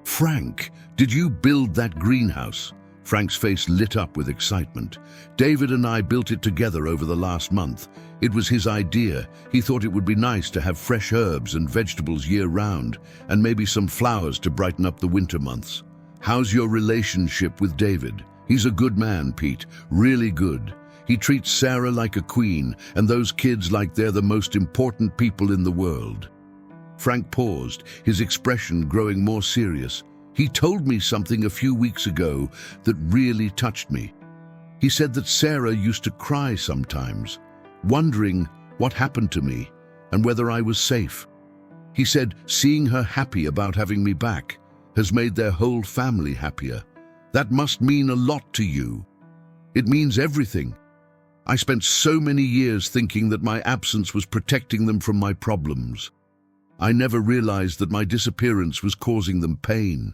"Frank, did you build that greenhouse?" Frank's face lit up with excitement. "David and I built it together over the last month. It was his idea. He thought it would be nice to have fresh herbs and vegetables year-round, and maybe some flowers to brighten up the winter months. How's your relationship with David? He's a good man, Pete, really good. He treats Sarah like a queen, and those kids like they're the most important people in the world." Frank paused, his expression growing more serious. "He told me something a few weeks ago that really touched me. He said that Sarah used to cry sometimes, wondering what happened to me and whether I was safe. He said seeing her happy about having me back has made their whole family happier. That must mean a lot to you." "It means everything. I spent so many years thinking that my absence was protecting them from my problems. I never realized that my disappearance was causing them pain."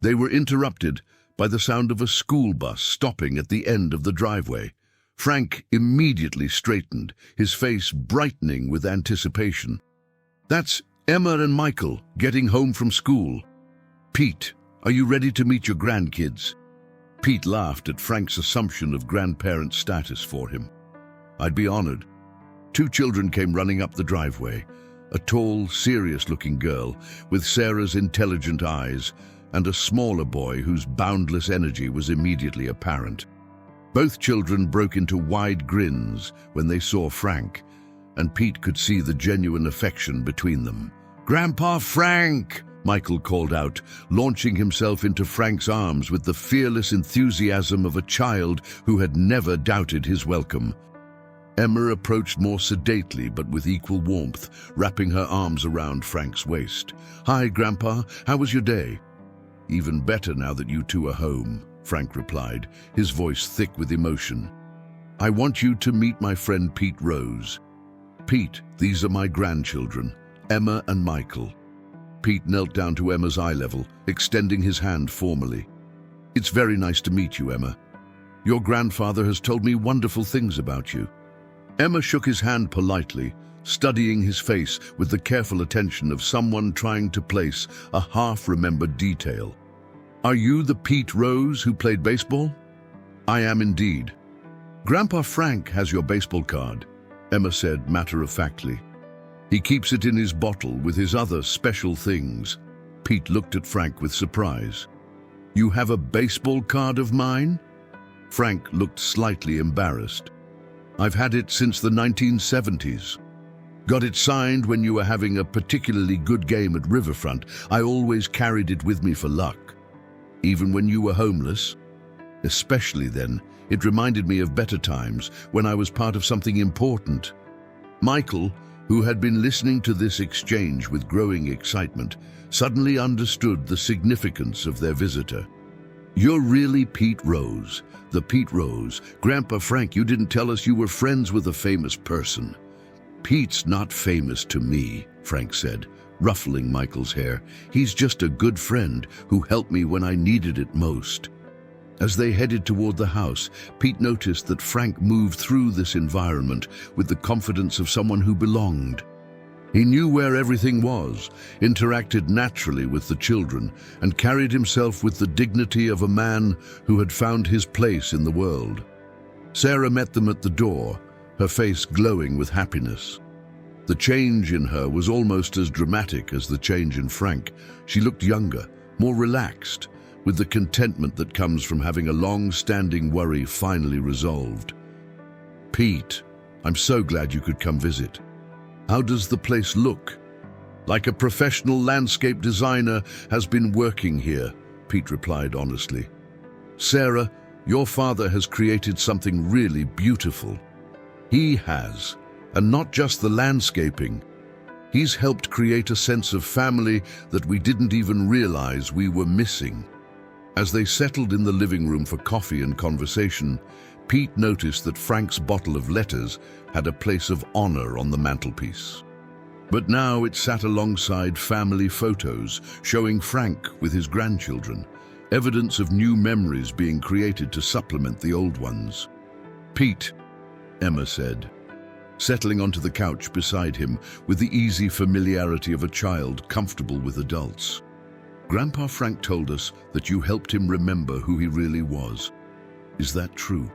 They were interrupted by the sound of a school bus stopping at the end of the driveway. Frank immediately straightened, his face brightening with anticipation. "That's Emma and Michael getting home from school. Pete, are you ready to meet your grandkids?" Pete laughed at Frank's assumption of grandparent status for him. "I'd be honored." Two children came running up the driveway, a tall, serious-looking girl with Sarah's intelligent eyes and a smaller boy whose boundless energy was immediately apparent. Both children broke into wide grins when they saw Frank, and Pete could see the genuine affection between them. "Grandpa Frank!" Michael called out, launching himself into Frank's arms with the fearless enthusiasm of a child who had never doubted his welcome. Emma approached more sedately but with equal warmth, wrapping her arms around Frank's waist. "Hi, Grandpa, how was your day?" "Even better now that you two are home," Frank replied, his voice thick with emotion. "I want you to meet my friend Pete Rose. Pete, these are my grandchildren, Emma and Michael." Pete knelt down to Emma's eye level, extending his hand formally. "It's very nice to meet you, Emma. Your grandfather has told me wonderful things about you." Emma shook his hand politely, studying his face with the careful attention of someone trying to place a half-remembered detail. "Are you the Pete Rose who played baseball?" "I am indeed." "Grandpa Frank has your baseball card," Emma said matter-of-factly. "He keeps it in his bottle with his other special things." Pete looked at Frank with surprise. "You have a baseball card of mine?" Frank looked slightly embarrassed. "I've had it since the 1970s. Got it signed when you were having a particularly good game at Riverfront. I always carried it with me for luck. Even when you were homeless? Especially then, it reminded me of better times when I was part of something important." Michael, who had been listening to this exchange with growing excitement, suddenly understood the significance of their visitor. "You're really Pete Rose, the Pete Rose. Grandpa Frank, you didn't tell us you were friends with a famous person." "Pete's not famous to me," Frank said, ruffling Michael's hair. "He's just a good friend who helped me when I needed it most." As they headed toward the house, Pete noticed that Frank moved through this environment with the confidence of someone who belonged. He knew where everything was, interacted naturally with the children, and carried himself with the dignity of a man who had found his place in the world. Sarah met them at the door, her face glowing with happiness. The change in her was almost as dramatic as the change in Frank. She looked younger, more relaxed, with the contentment that comes from having a long-standing worry finally resolved. "Pete, I'm so glad you could come visit. How does the place look?" "Like a professional landscape designer has been working here," Pete replied honestly. "Sarah, your father has created something really beautiful." "He has, and not just the landscaping. He's helped create a sense of family that we didn't even realize we were missing." As they settled in the living room for coffee and conversation, Pete noticed that Frank's bottle of letters had a place of honor on the mantelpiece. But now it sat alongside family photos showing Frank with his grandchildren, evidence of new memories being created to supplement the old ones. "Pete," Emma said, settling onto the couch beside him with the easy familiarity of a child comfortable with adults. "Grandpa Frank told us that you helped him remember who he really was. Is that true?"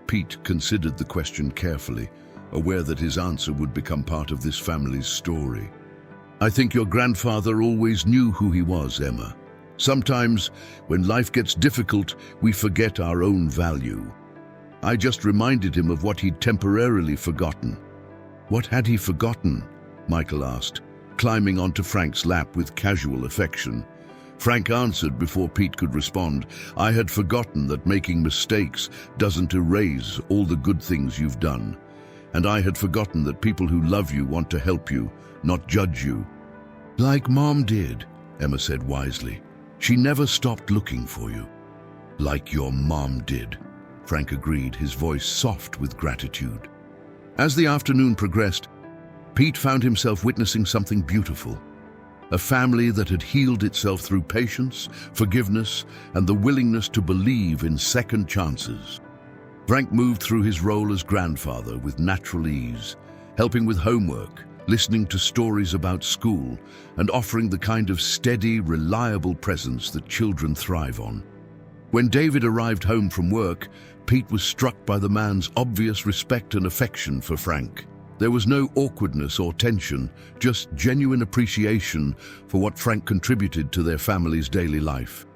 Pete considered the question carefully, aware that his answer would become part of this family's story. "I think your grandfather always knew who he was, Emma. Sometimes, when life gets difficult, we forget our own value. I just reminded him of what he'd temporarily forgotten." "What had he forgotten?" Michael asked, climbing onto Frank's lap with casual affection. Frank answered before Pete could respond. "I had forgotten that making mistakes doesn't erase all the good things you've done. And I had forgotten that people who love you want to help you, not judge you." "Like Mom did," Emma said wisely. "She never stopped looking for you." "Like your mom did," Frank agreed, his voice soft with gratitude. As the afternoon progressed, Pete found himself witnessing something beautiful. A family that had healed itself through patience, forgiveness, and the willingness to believe in second chances. Frank moved through his role as grandfather with natural ease, helping with homework, listening to stories about school, and offering the kind of steady, reliable presence that children thrive on. When David arrived home from work, Pete was struck by the man's obvious respect and affection for Frank. There was no awkwardness or tension, just genuine appreciation for what Frank contributed to their family's daily life.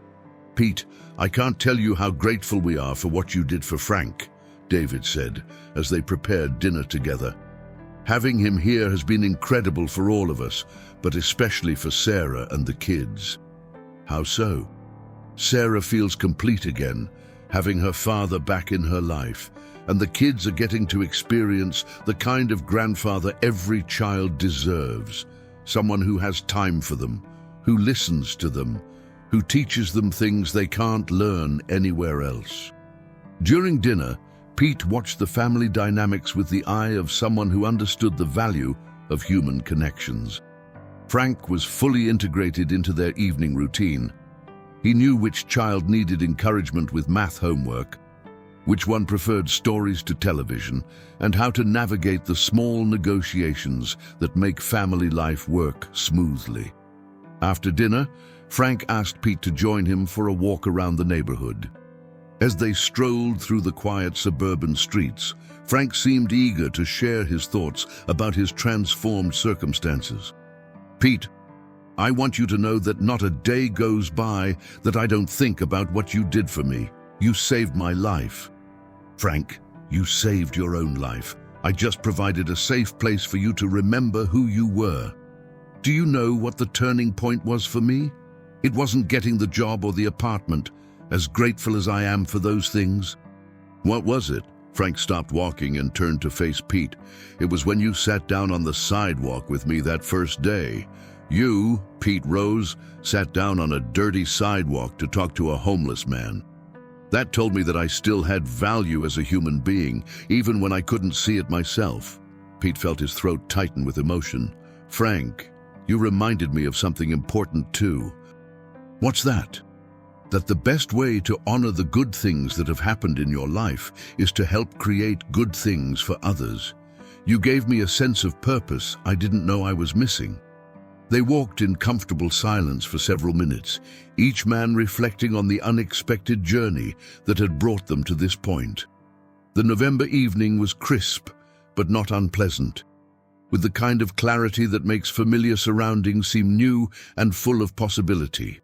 "Pete, I can't tell you how grateful we are for what you did for Frank," David said, as they prepared dinner together. "Having him here has been incredible for all of us, but especially for Sarah and the kids." "How so?" "Sarah feels complete again, having her father back in her life, and the kids are getting to experience the kind of grandfather every child deserves. Someone who has time for them, who listens to them, who teaches them things they can't learn anywhere else." During dinner, Pete watched the family dynamics with the eye of someone who understood the value of human connections. Frank was fully integrated into their evening routine. He knew which child needed encouragement with math homework, which one preferred stories to television, and how to navigate the small negotiations that make family life work smoothly. After dinner, Frank asked Pete to join him for a walk around the neighborhood. As they strolled through the quiet suburban streets, Frank seemed eager to share his thoughts about his transformed circumstances. "Pete, I want you to know that not a day goes by that I don't think about what you did for me. You saved my life." "Frank, you saved your own life. I just provided a safe place for you to remember who you were. Do you know what the turning point was for me? It wasn't getting the job or the apartment, as grateful as I am for those things." "What was it?" Frank stopped walking and turned to face Pete. "It was when you sat down on the sidewalk with me that first day. You, Pete Rose, sat down on a dirty sidewalk to talk to a homeless man. That told me that I still had value as a human being, even when I couldn't see it myself." Pete felt his throat tighten with emotion. "Frank, you reminded me of something important too." "What's that?" "That the best way to honor the good things that have happened in your life is to help create good things for others. You gave me a sense of purpose I didn't know I was missing." They walked in comfortable silence for several minutes, each man reflecting on the unexpected journey that had brought them to this point. The November evening was crisp, but not unpleasant, with the kind of clarity that makes familiar surroundings seem new and full of possibility.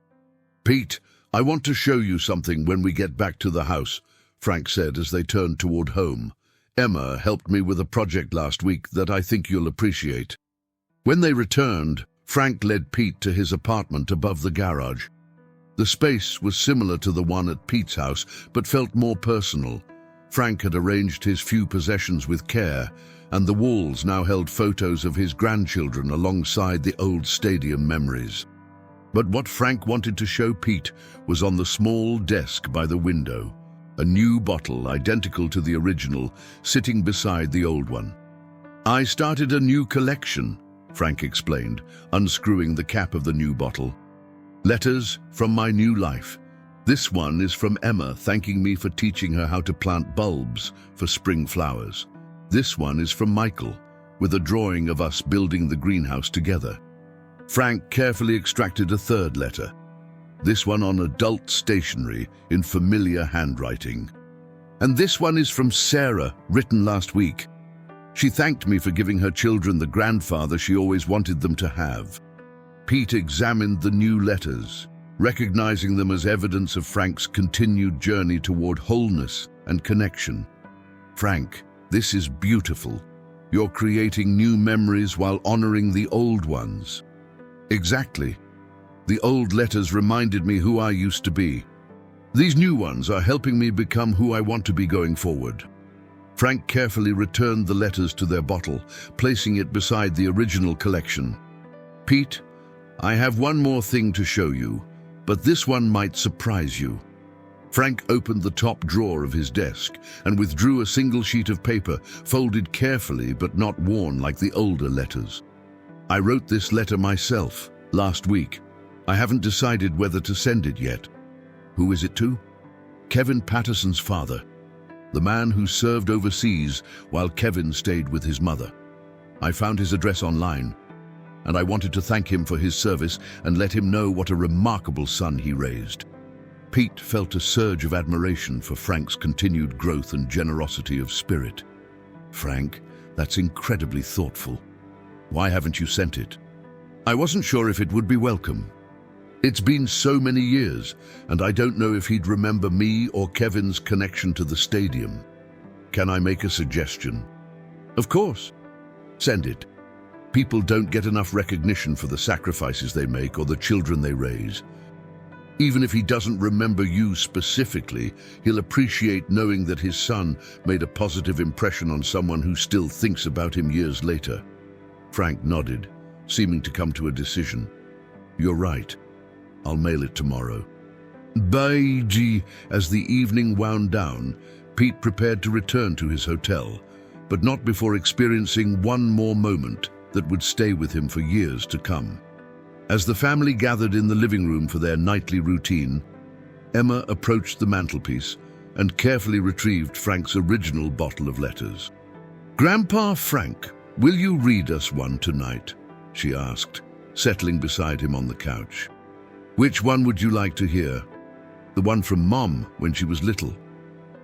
"Pete, I want to show you something when we get back to the house," Frank said as they turned toward home. "Emma helped me with a project last week that I think you'll appreciate." When they returned, Frank led Pete to his apartment above the garage. The space was similar to the one at Pete's house, but felt more personal. Frank had arranged his few possessions with care, and the walls now held photos of his grandchildren alongside the old stadium memories. But what Frank wanted to show Pete was on the small desk by the window, a new bottle identical to the original, sitting beside the old one. "I started a new collection," Frank explained, unscrewing the cap of the new bottle. "Letters from my new life. This one is from Emma, thanking me for teaching her how to plant bulbs for spring flowers. This one is from Michael, with a drawing of us building the greenhouse together." Frank carefully extracted a third letter, this one on adult stationery in familiar handwriting. "And this one is from Sarah, written last week. She thanked me for giving her children the grandfather she always wanted them to have." Pete examined the new letters, recognizing them as evidence of Frank's continued journey toward wholeness and connection. "Frank, this is beautiful. You're creating new memories while honoring the old ones." "Exactly. The old letters reminded me who I used to be. These new ones are helping me become who I want to be going forward." Frank carefully returned the letters to their bottle, placing it beside the original collection. "Pete, I have one more thing to show you, but this one might surprise you." Frank opened the top drawer of his desk and withdrew a single sheet of paper, folded carefully but not worn like the older letters. "I wrote this letter myself, last week. I haven't decided whether to send it yet." "Who is it to?" "Kevin Patterson's father, the man who served overseas while Kevin stayed with his mother. I found his address online, and I wanted to thank him for his service and let him know what a remarkable son he raised." Pete felt a surge of admiration for Frank's continued growth and generosity of spirit. "Frank, that's incredibly thoughtful. Why haven't you sent it?" "I wasn't sure if it would be welcome. It's been so many years, and I don't know if he'd remember me or Kevin's connection to the stadium. Can I make a suggestion?" "Of course. Send it. People don't get enough recognition for the sacrifices they make or the children they raise. Even if he doesn't remember you specifically, he'll appreciate knowing that his son made a positive impression on someone who still thinks about him years later." Frank nodded, seeming to come to a decision. "You're right. I'll mail it tomorrow." As the evening wound down, Pete prepared to return to his hotel, but not before experiencing one more moment that would stay with him for years to come. As the family gathered in the living room for their nightly routine, Emma approached the mantelpiece and carefully retrieved Frank's original bottle of letters. "Grandpa Frank, will you read us one tonight?" she asked, settling beside him on the couch. "Which one would you like to hear? The one from Mom when she was little?"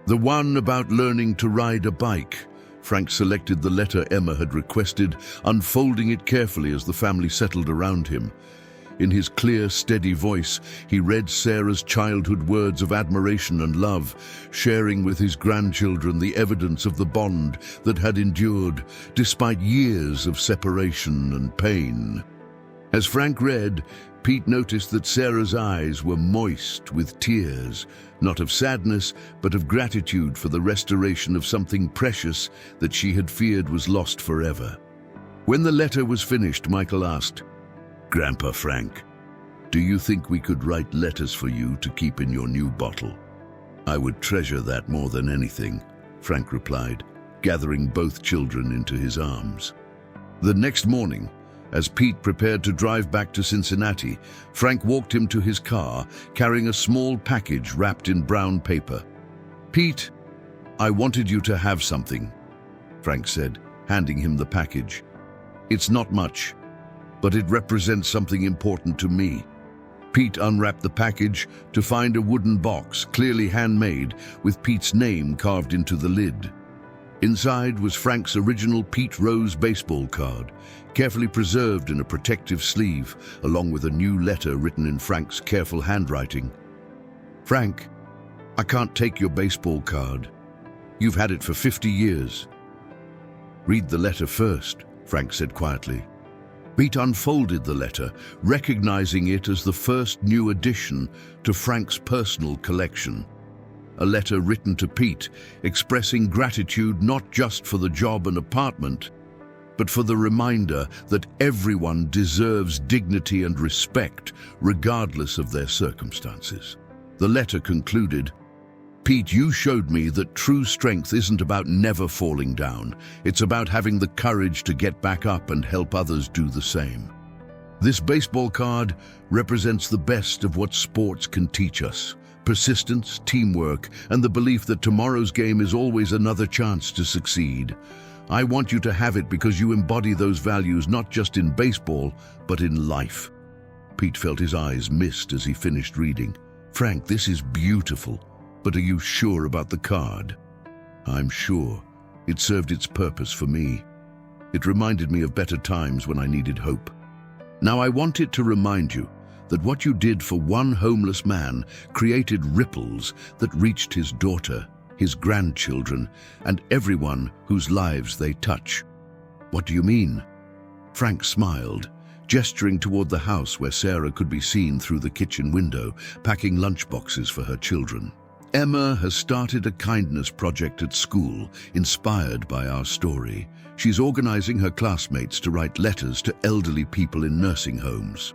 "The one about learning to ride a bike." Frank selected the letter Emma had requested, unfolding it carefully as the family settled around him. In his clear, steady voice, he read Sarah's childhood words of admiration and love, sharing with his grandchildren the evidence of the bond that had endured despite years of separation and pain. As Frank read, Pete noticed that Sarah's eyes were moist with tears, not of sadness, but of gratitude for the restoration of something precious that she had feared was lost forever. When the letter was finished, Michael asked, "Grandpa Frank, do you think we could write letters for you to keep in your new bottle?" "I would treasure that more than anything," Frank replied, gathering both children into his arms. The next morning, as Pete prepared to drive back to Cincinnati, Frank walked him to his car, carrying a small package wrapped in brown paper. "Pete, I wanted you to have something," Frank said, handing him the package. "It's not much, but it represents something important to me." Pete unwrapped the package to find a wooden box, clearly handmade, with Pete's name carved into the lid. Inside was Frank's original Pete Rose baseball card, carefully preserved in a protective sleeve, along with a new letter written in Frank's careful handwriting. "Frank, I can't take your baseball card. You've had it for 50 years. "Read the letter first," Frank said quietly. Pete unfolded the letter, recognizing it as the first new addition to Frank's personal collection. A letter written to Pete, expressing gratitude not just for the job and apartment, but for the reminder that everyone deserves dignity and respect, regardless of their circumstances. The letter concluded, Pete, you showed me that true strength isn't about never falling down. It's about having the courage to get back up and help others do the same. This baseball card represents the best of what sports can teach us: persistence, teamwork, and the belief that tomorrow's game is always another chance to succeed. I want you to have it because you embody those values not just in baseball, but in life. Pete felt his eyes mist as he finished reading. Frank, this is beautiful, but are you sure about the card? I'm sure. It served its purpose for me. It reminded me of better times when I needed hope. Now I want it to remind you that what you did for one homeless man created ripples that reached his daughter, his grandchildren, and everyone whose lives they touch. What do you mean? Frank smiled, gesturing toward the house where Sarah could be seen through the kitchen window, packing lunchboxes for her children. Emma has started a kindness project at school, inspired by our story. She's organizing her classmates to write letters to elderly people in nursing homes.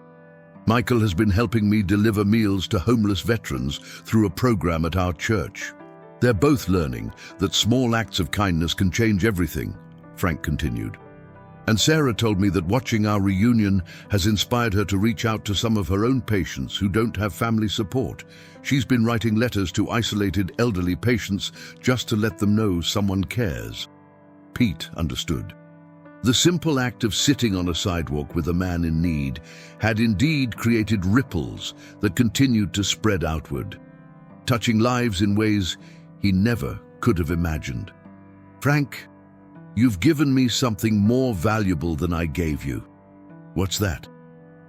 Michael has been helping me deliver meals to homeless veterans through a program at our church. They're both learning that small acts of kindness can change everything, Frank continued. And Sarah told me that watching our reunion has inspired her to reach out to some of her own patients who don't have family support. She's been writing letters to isolated elderly patients just to let them know someone cares. Pete understood. The simple act of sitting on a sidewalk with a man in need had indeed created ripples that continued to spread outward, touching lives in ways he never could have imagined. Frank, you've given me something more valuable than I gave you. What's that?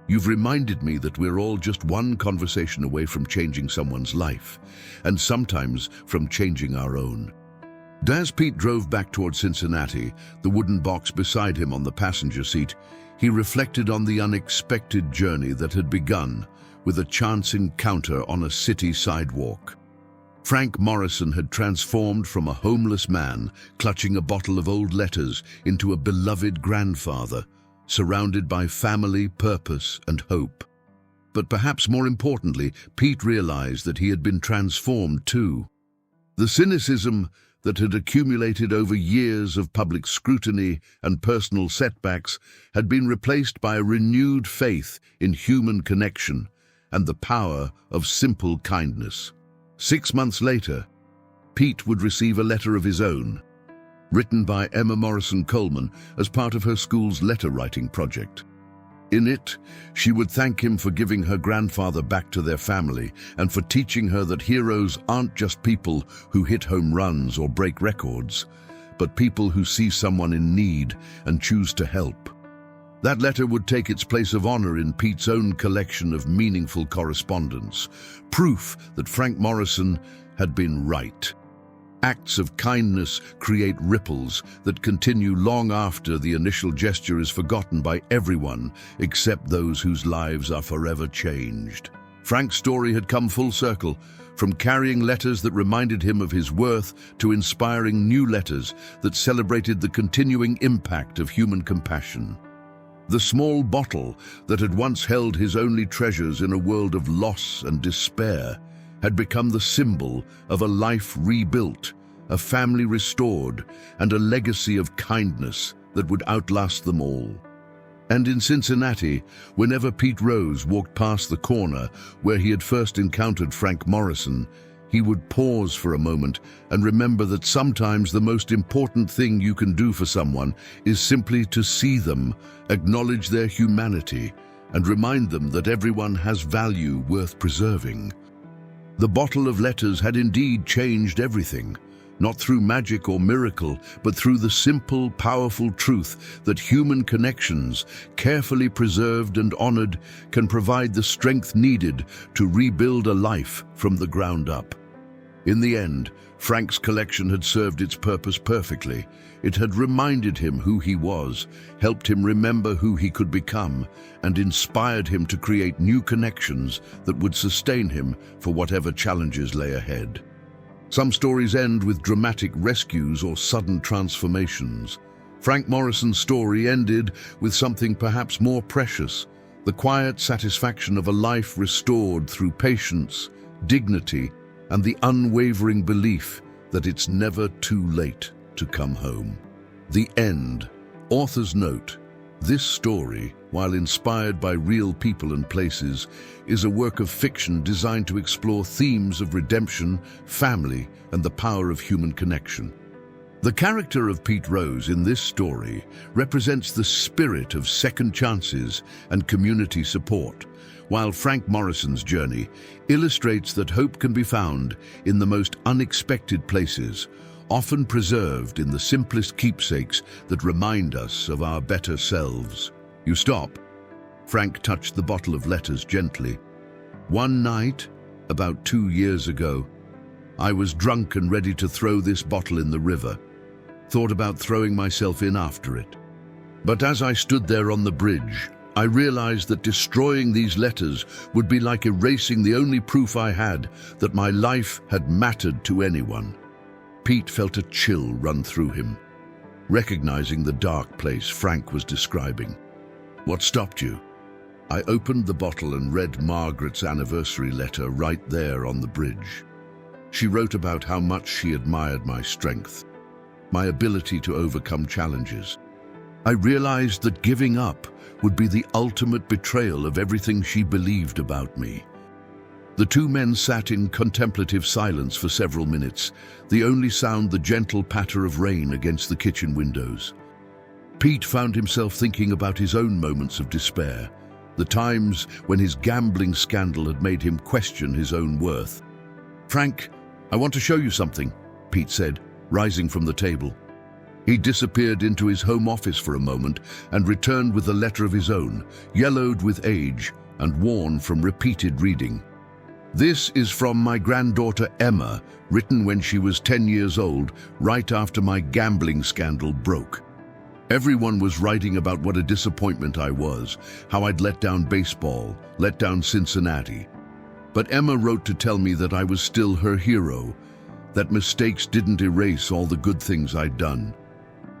You've reminded me that we're all just one conversation away from changing someone's life, and sometimes from changing our own. As Pete drove back toward Cincinnati, the wooden box beside him on the passenger seat, he reflected on the unexpected journey that had begun with a chance encounter on a city sidewalk. Frank Morrison had transformed from a homeless man clutching a bottle of old letters into a beloved grandfather, surrounded by family, purpose, and hope. But perhaps more importantly, Pete realized that he had been transformed too. The cynicism that had accumulated over years of public scrutiny and personal setbacks had been replaced by a renewed faith in human connection and the power of simple kindness. 6 months later, Pete would receive a letter of his own, written by Emma Morrison Coleman as part of her school's letter-writing project. In it, she would thank him for giving her grandfather back to their family and for teaching her that heroes aren't just people who hit home runs or break records, but people who see someone in need and choose to help. That letter would take its place of honor in Pete's own collection of meaningful correspondence, proof that Frank Morrison had been right. Acts of kindness create ripples that continue long after the initial gesture is forgotten by everyone except those whose lives are forever changed. Frank's story had come full circle, from carrying letters that reminded him of his worth to inspiring new letters that celebrated the continuing impact of human compassion. The small bottle that had once held his only treasures in a world of loss and despair had become the symbol of a life rebuilt, a family restored, and a legacy of kindness that would outlast them all. And in Cincinnati, whenever Pete Rose walked past the corner where he had first encountered Frank Morrison, he would pause for a moment and remember that sometimes the most important thing you can do for someone is simply to see them, acknowledge their humanity, and remind them that everyone has value worth preserving. The bottle of letters had indeed changed everything, not through magic or miracle, but through the simple, powerful truth that human connections, carefully preserved and honored, can provide the strength needed to rebuild a life from the ground up. In the end, Frank's collection had served its purpose perfectly. It had reminded him who he was, helped him remember who he could become, and inspired him to create new connections that would sustain him for whatever challenges lay ahead. Some stories end with dramatic rescues or sudden transformations. Frank Morrison's story ended with something perhaps more precious, the quiet satisfaction of a life restored through patience, dignity, and the unwavering belief that it's never too late to come home. The end. Author's note: this story, while inspired by real people and places, is a work of fiction designed to explore themes of redemption, family, and the power of human connection. The character of Pete Rose in this story represents the spirit of second chances and community support, while Frank Morrison's journey illustrates that hope can be found in the most unexpected places, often preserved in the simplest keepsakes that remind us of our better selves. You stop. Frank touched the bottle of letters gently. One night, about 2 years ago, I was drunk and ready to throw this bottle in the river. Thought about throwing myself in after it. But as I stood there on the bridge, I realized that destroying these letters would be like erasing the only proof I had that my life had mattered to anyone. Pete felt a chill run through him, recognizing the dark place Frank was describing. What stopped you? I opened the bottle and read Margaret's anniversary letter right there on the bridge. She wrote about how much she admired my strength, my ability to overcome challenges. I realized that giving up would be the ultimate betrayal of everything she believed about me. The two men sat in contemplative silence for several minutes, the only sound the gentle patter of rain against the kitchen windows. Pete found himself thinking about his own moments of despair, the times when his gambling scandal had made him question his own worth. "Frank, I want to show you something," Pete said, rising from the table. He disappeared into his home office for a moment and returned with a letter of his own, yellowed with age and worn from repeated reading. "This is from my granddaughter Emma, written when she was 10 years old, right after my gambling scandal broke. Everyone was writing about what a disappointment I was, how I'd let down baseball, let down Cincinnati. But Emma wrote to tell me that I was still her hero, that mistakes didn't erase all the good things I'd done."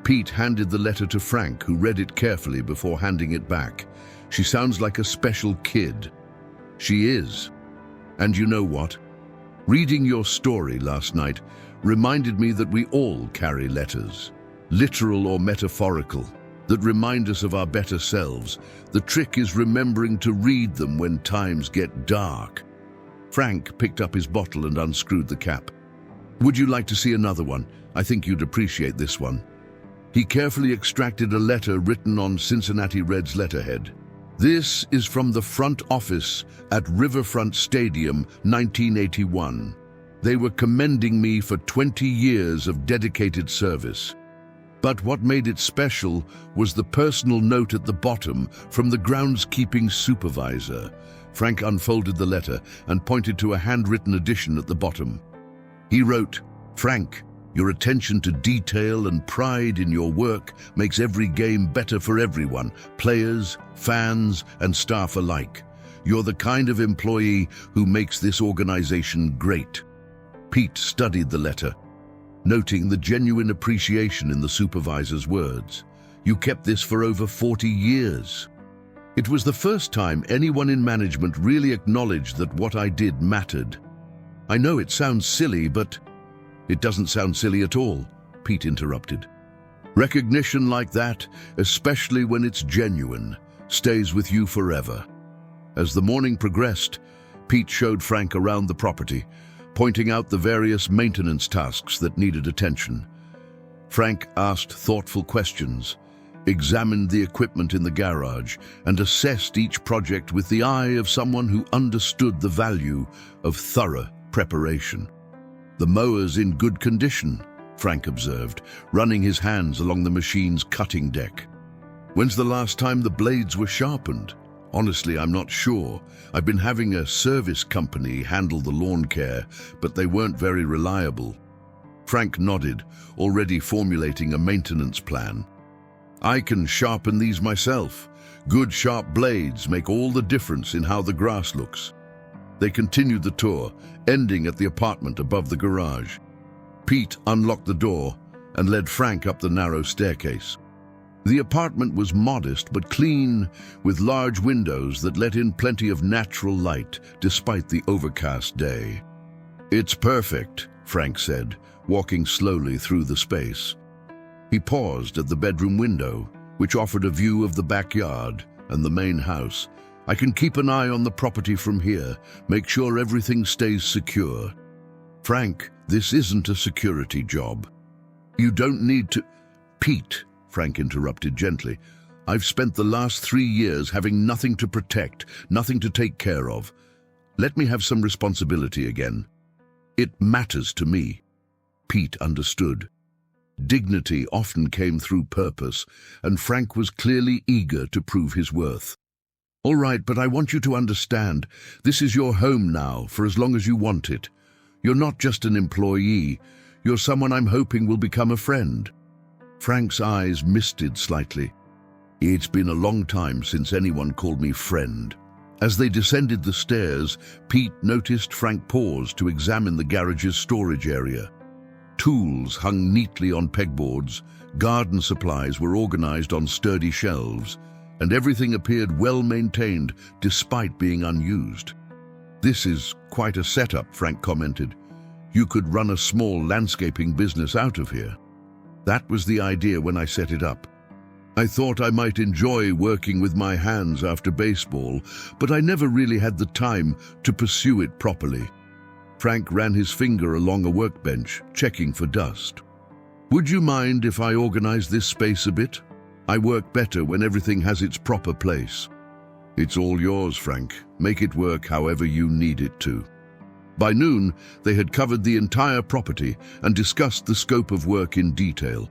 Pete handed the letter to Frank, who read it carefully before handing it back. "She sounds like a special kid." "She is. And you know what? Reading your story last night reminded me that we all carry letters, literal or metaphorical, that remind us of our better selves. The trick is remembering to read them when times get dark." Frank picked up his bottle and unscrewed the cap. "Would you like to see another one? I think you'd appreciate this one." He carefully extracted a letter written on Cincinnati Reds letterhead. "This is from the front office at Riverfront Stadium, 1981. They were commending me for 20 years of dedicated service. But what made it special was the personal note at the bottom from the groundskeeping supervisor." Frank unfolded the letter and pointed to a handwritten addition at the bottom. He wrote, "Frank, your attention to detail and pride in your work makes every game better for everyone, players, fans, and staff alike. You're the kind of employee who makes this organization great." Pete studied the letter, noting the genuine appreciation in the supervisor's words. "You kept this for over 40 years. It was the first time anyone in management really acknowledged that what I did mattered." "I know it sounds silly, but..." "It doesn't sound silly at all," Pete interrupted. "Recognition like that, especially when it's genuine, stays with you forever." As the morning progressed, Pete showed Frank around the property, pointing out the various maintenance tasks that needed attention. Frank asked thoughtful questions, examined the equipment in the garage, and assessed each project with the eye of someone who understood the value of thorough preparation. "The mower's in good condition," Frank observed, running his hands along the machine's cutting deck. "When's the last time the blades were sharpened?" "Honestly, I'm not sure. I've been having a service company handle the lawn care, but they weren't very reliable." Frank nodded, already formulating a maintenance plan. "I can sharpen these myself. Good sharp blades make all the difference in how the grass looks." They continued the tour, ending at the apartment above the garage. Pete unlocked the door and led Frank up the narrow staircase. The apartment was modest but clean, with large windows that let in plenty of natural light despite the overcast day. "It's perfect," Frank said, walking slowly through the space. He paused at the bedroom window, which offered a view of the backyard and the main house. "I can keep an eye on the property from here, make sure everything stays secure." "Frank, this isn't a security job. You don't need to—" "Pete," Frank interrupted gently, "I've spent the last 3 years having nothing to protect, nothing to take care of. Let me have some responsibility again. It matters to me." Pete understood. Dignity often came through purpose, and Frank was clearly eager to prove his worth. "All right, but I want you to understand, this is your home now, for as long as you want it. You're not just an employee, you're someone I'm hoping will become a friend." Frank's eyes misted slightly. "It's been a long time since anyone called me friend." As they descended the stairs, Pete noticed Frank pause to examine the garage's storage area. Tools hung neatly on pegboards, garden supplies were organized on sturdy shelves, and everything appeared well maintained despite being unused. "This is quite a setup," Frank commented. "You could run a small landscaping business out of here." "That was the idea when I set it up. I thought I might enjoy working with my hands after baseball, but I never really had the time to pursue it properly." Frank ran his finger along a workbench, checking for dust. "Would you mind if I organize this space a bit? I work better when everything has its proper place." "It's all yours, Frank. Make it work however you need it to." By noon, they had covered the entire property and discussed the scope of work in detail.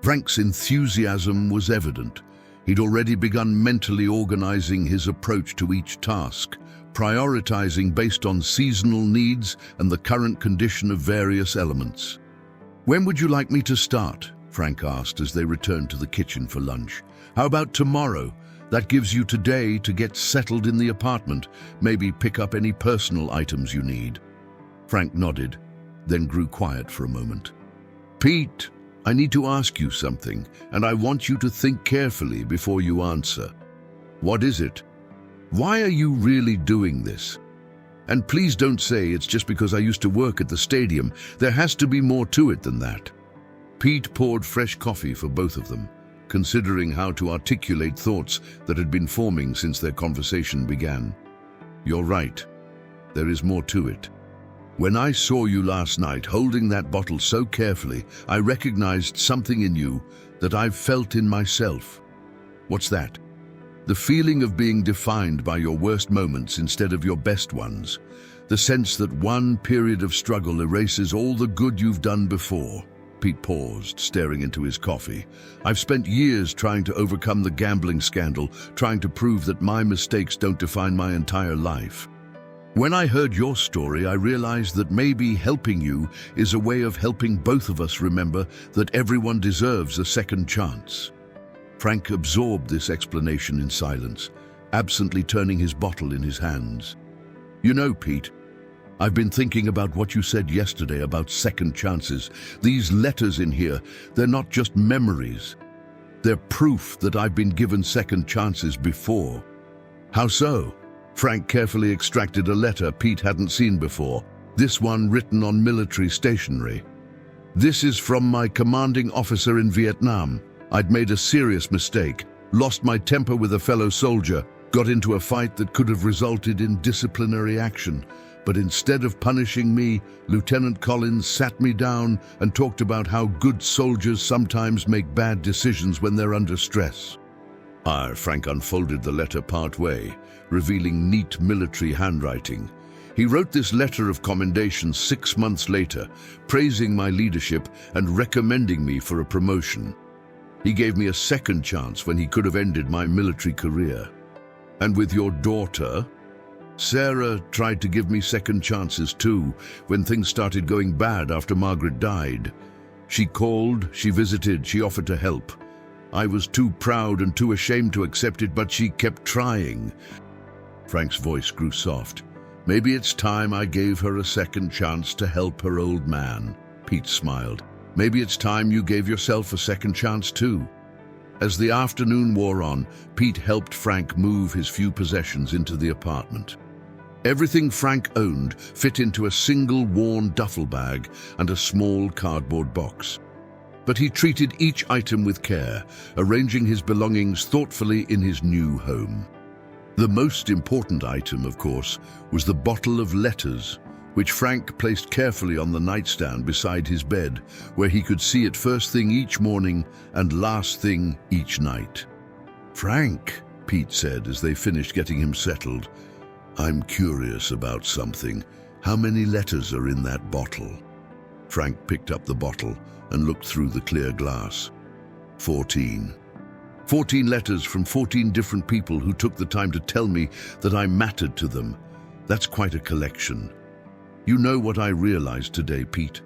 Frank's enthusiasm was evident. He'd already begun mentally organizing his approach to each task, prioritizing based on seasonal needs and the current condition of various elements. "When would you like me to start?" Frank asked as they returned to the kitchen for lunch. "How about tomorrow? That gives you today to get settled in the apartment, maybe pick up any personal items you need." Frank nodded, then grew quiet for a moment. "Pete, I need to ask you something, and I want you to think carefully before you answer." "What is it?" "Why are you really doing this? And please don't say it's just because I used to work at the stadium. There has to be more to it than that." Pete poured fresh coffee for both of them, considering how to articulate thoughts that had been forming since their conversation began. "You're right. There is more to it. When I saw you last night holding that bottle so carefully, I recognized something in you that I've felt in myself." "What's that?" "The feeling of being defined by your worst moments instead of your best ones. The sense that one period of struggle erases all the good you've done before." Pete paused, staring into his coffee. "I've spent years trying to overcome the gambling scandal, trying to prove that my mistakes don't define my entire life. When I heard your story, I realized that maybe helping you is a way of helping both of us remember that everyone deserves a second chance." Frank absorbed this explanation in silence, absently turning his bottle in his hands. "You know, Pete, I've been thinking about what you said yesterday about second chances. These letters in here, they're not just memories. They're proof that I've been given second chances before." "How so?" Frank carefully extracted a letter Pete hadn't seen before, this one written on military stationery. "This is from my commanding officer in Vietnam. I'd made a serious mistake, lost my temper with a fellow soldier, got into a fight that could have resulted in disciplinary action. But instead of punishing me, Lieutenant Collins sat me down and talked about how good soldiers sometimes make bad decisions when they're under stress." Frank unfolded the letter partway, revealing neat military handwriting. "He wrote this letter of commendation 6 months later, praising my leadership and recommending me for a promotion. He gave me a second chance when he could have ended my military career. And with your daughter, Sarah tried to give me second chances too, when things started going bad after Margaret died. She called, she visited, she offered to help. I was too proud and too ashamed to accept it, but she kept trying." Frank's voice grew soft. "Maybe it's time I gave her a second chance to help her old man." Pete smiled. "Maybe it's time you gave yourself a second chance too." As the afternoon wore on, Pete helped Frank move his few possessions into the apartment. Everything Frank owned fit into a single worn duffel bag and a small cardboard box. But he treated each item with care, arranging his belongings thoughtfully in his new home. The most important item, of course, was the bottle of letters, which Frank placed carefully on the nightstand beside his bed, where he could see it first thing each morning and last thing each night. "Frank," Pete said as they finished getting him settled, "I'm curious about something. How many letters are in that bottle?" Frank picked up the bottle and looked through the clear glass. 14. 14 letters from 14 different people who took the time to tell me that I mattered to them. That's quite a collection. You know what I realized today, Pete?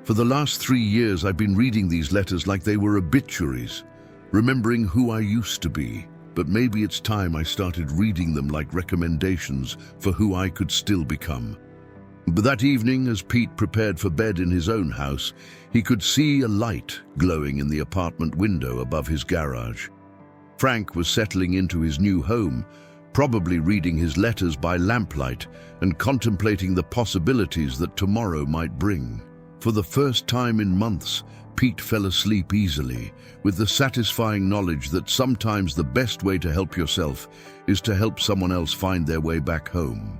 For the last 3 years, I've been reading these letters like they were obituaries, remembering who I used to be. But maybe it's time I started reading them like recommendations for who I could still become. But that evening, as Pete prepared for bed in his own house, he could see a light glowing in the apartment window above his garage. Frank was settling into his new home, probably reading his letters by lamplight and contemplating the possibilities that tomorrow might bring. For the first time in months, Pete fell asleep easily, with the satisfying knowledge that sometimes the best way to help yourself is to help someone else find their way back home.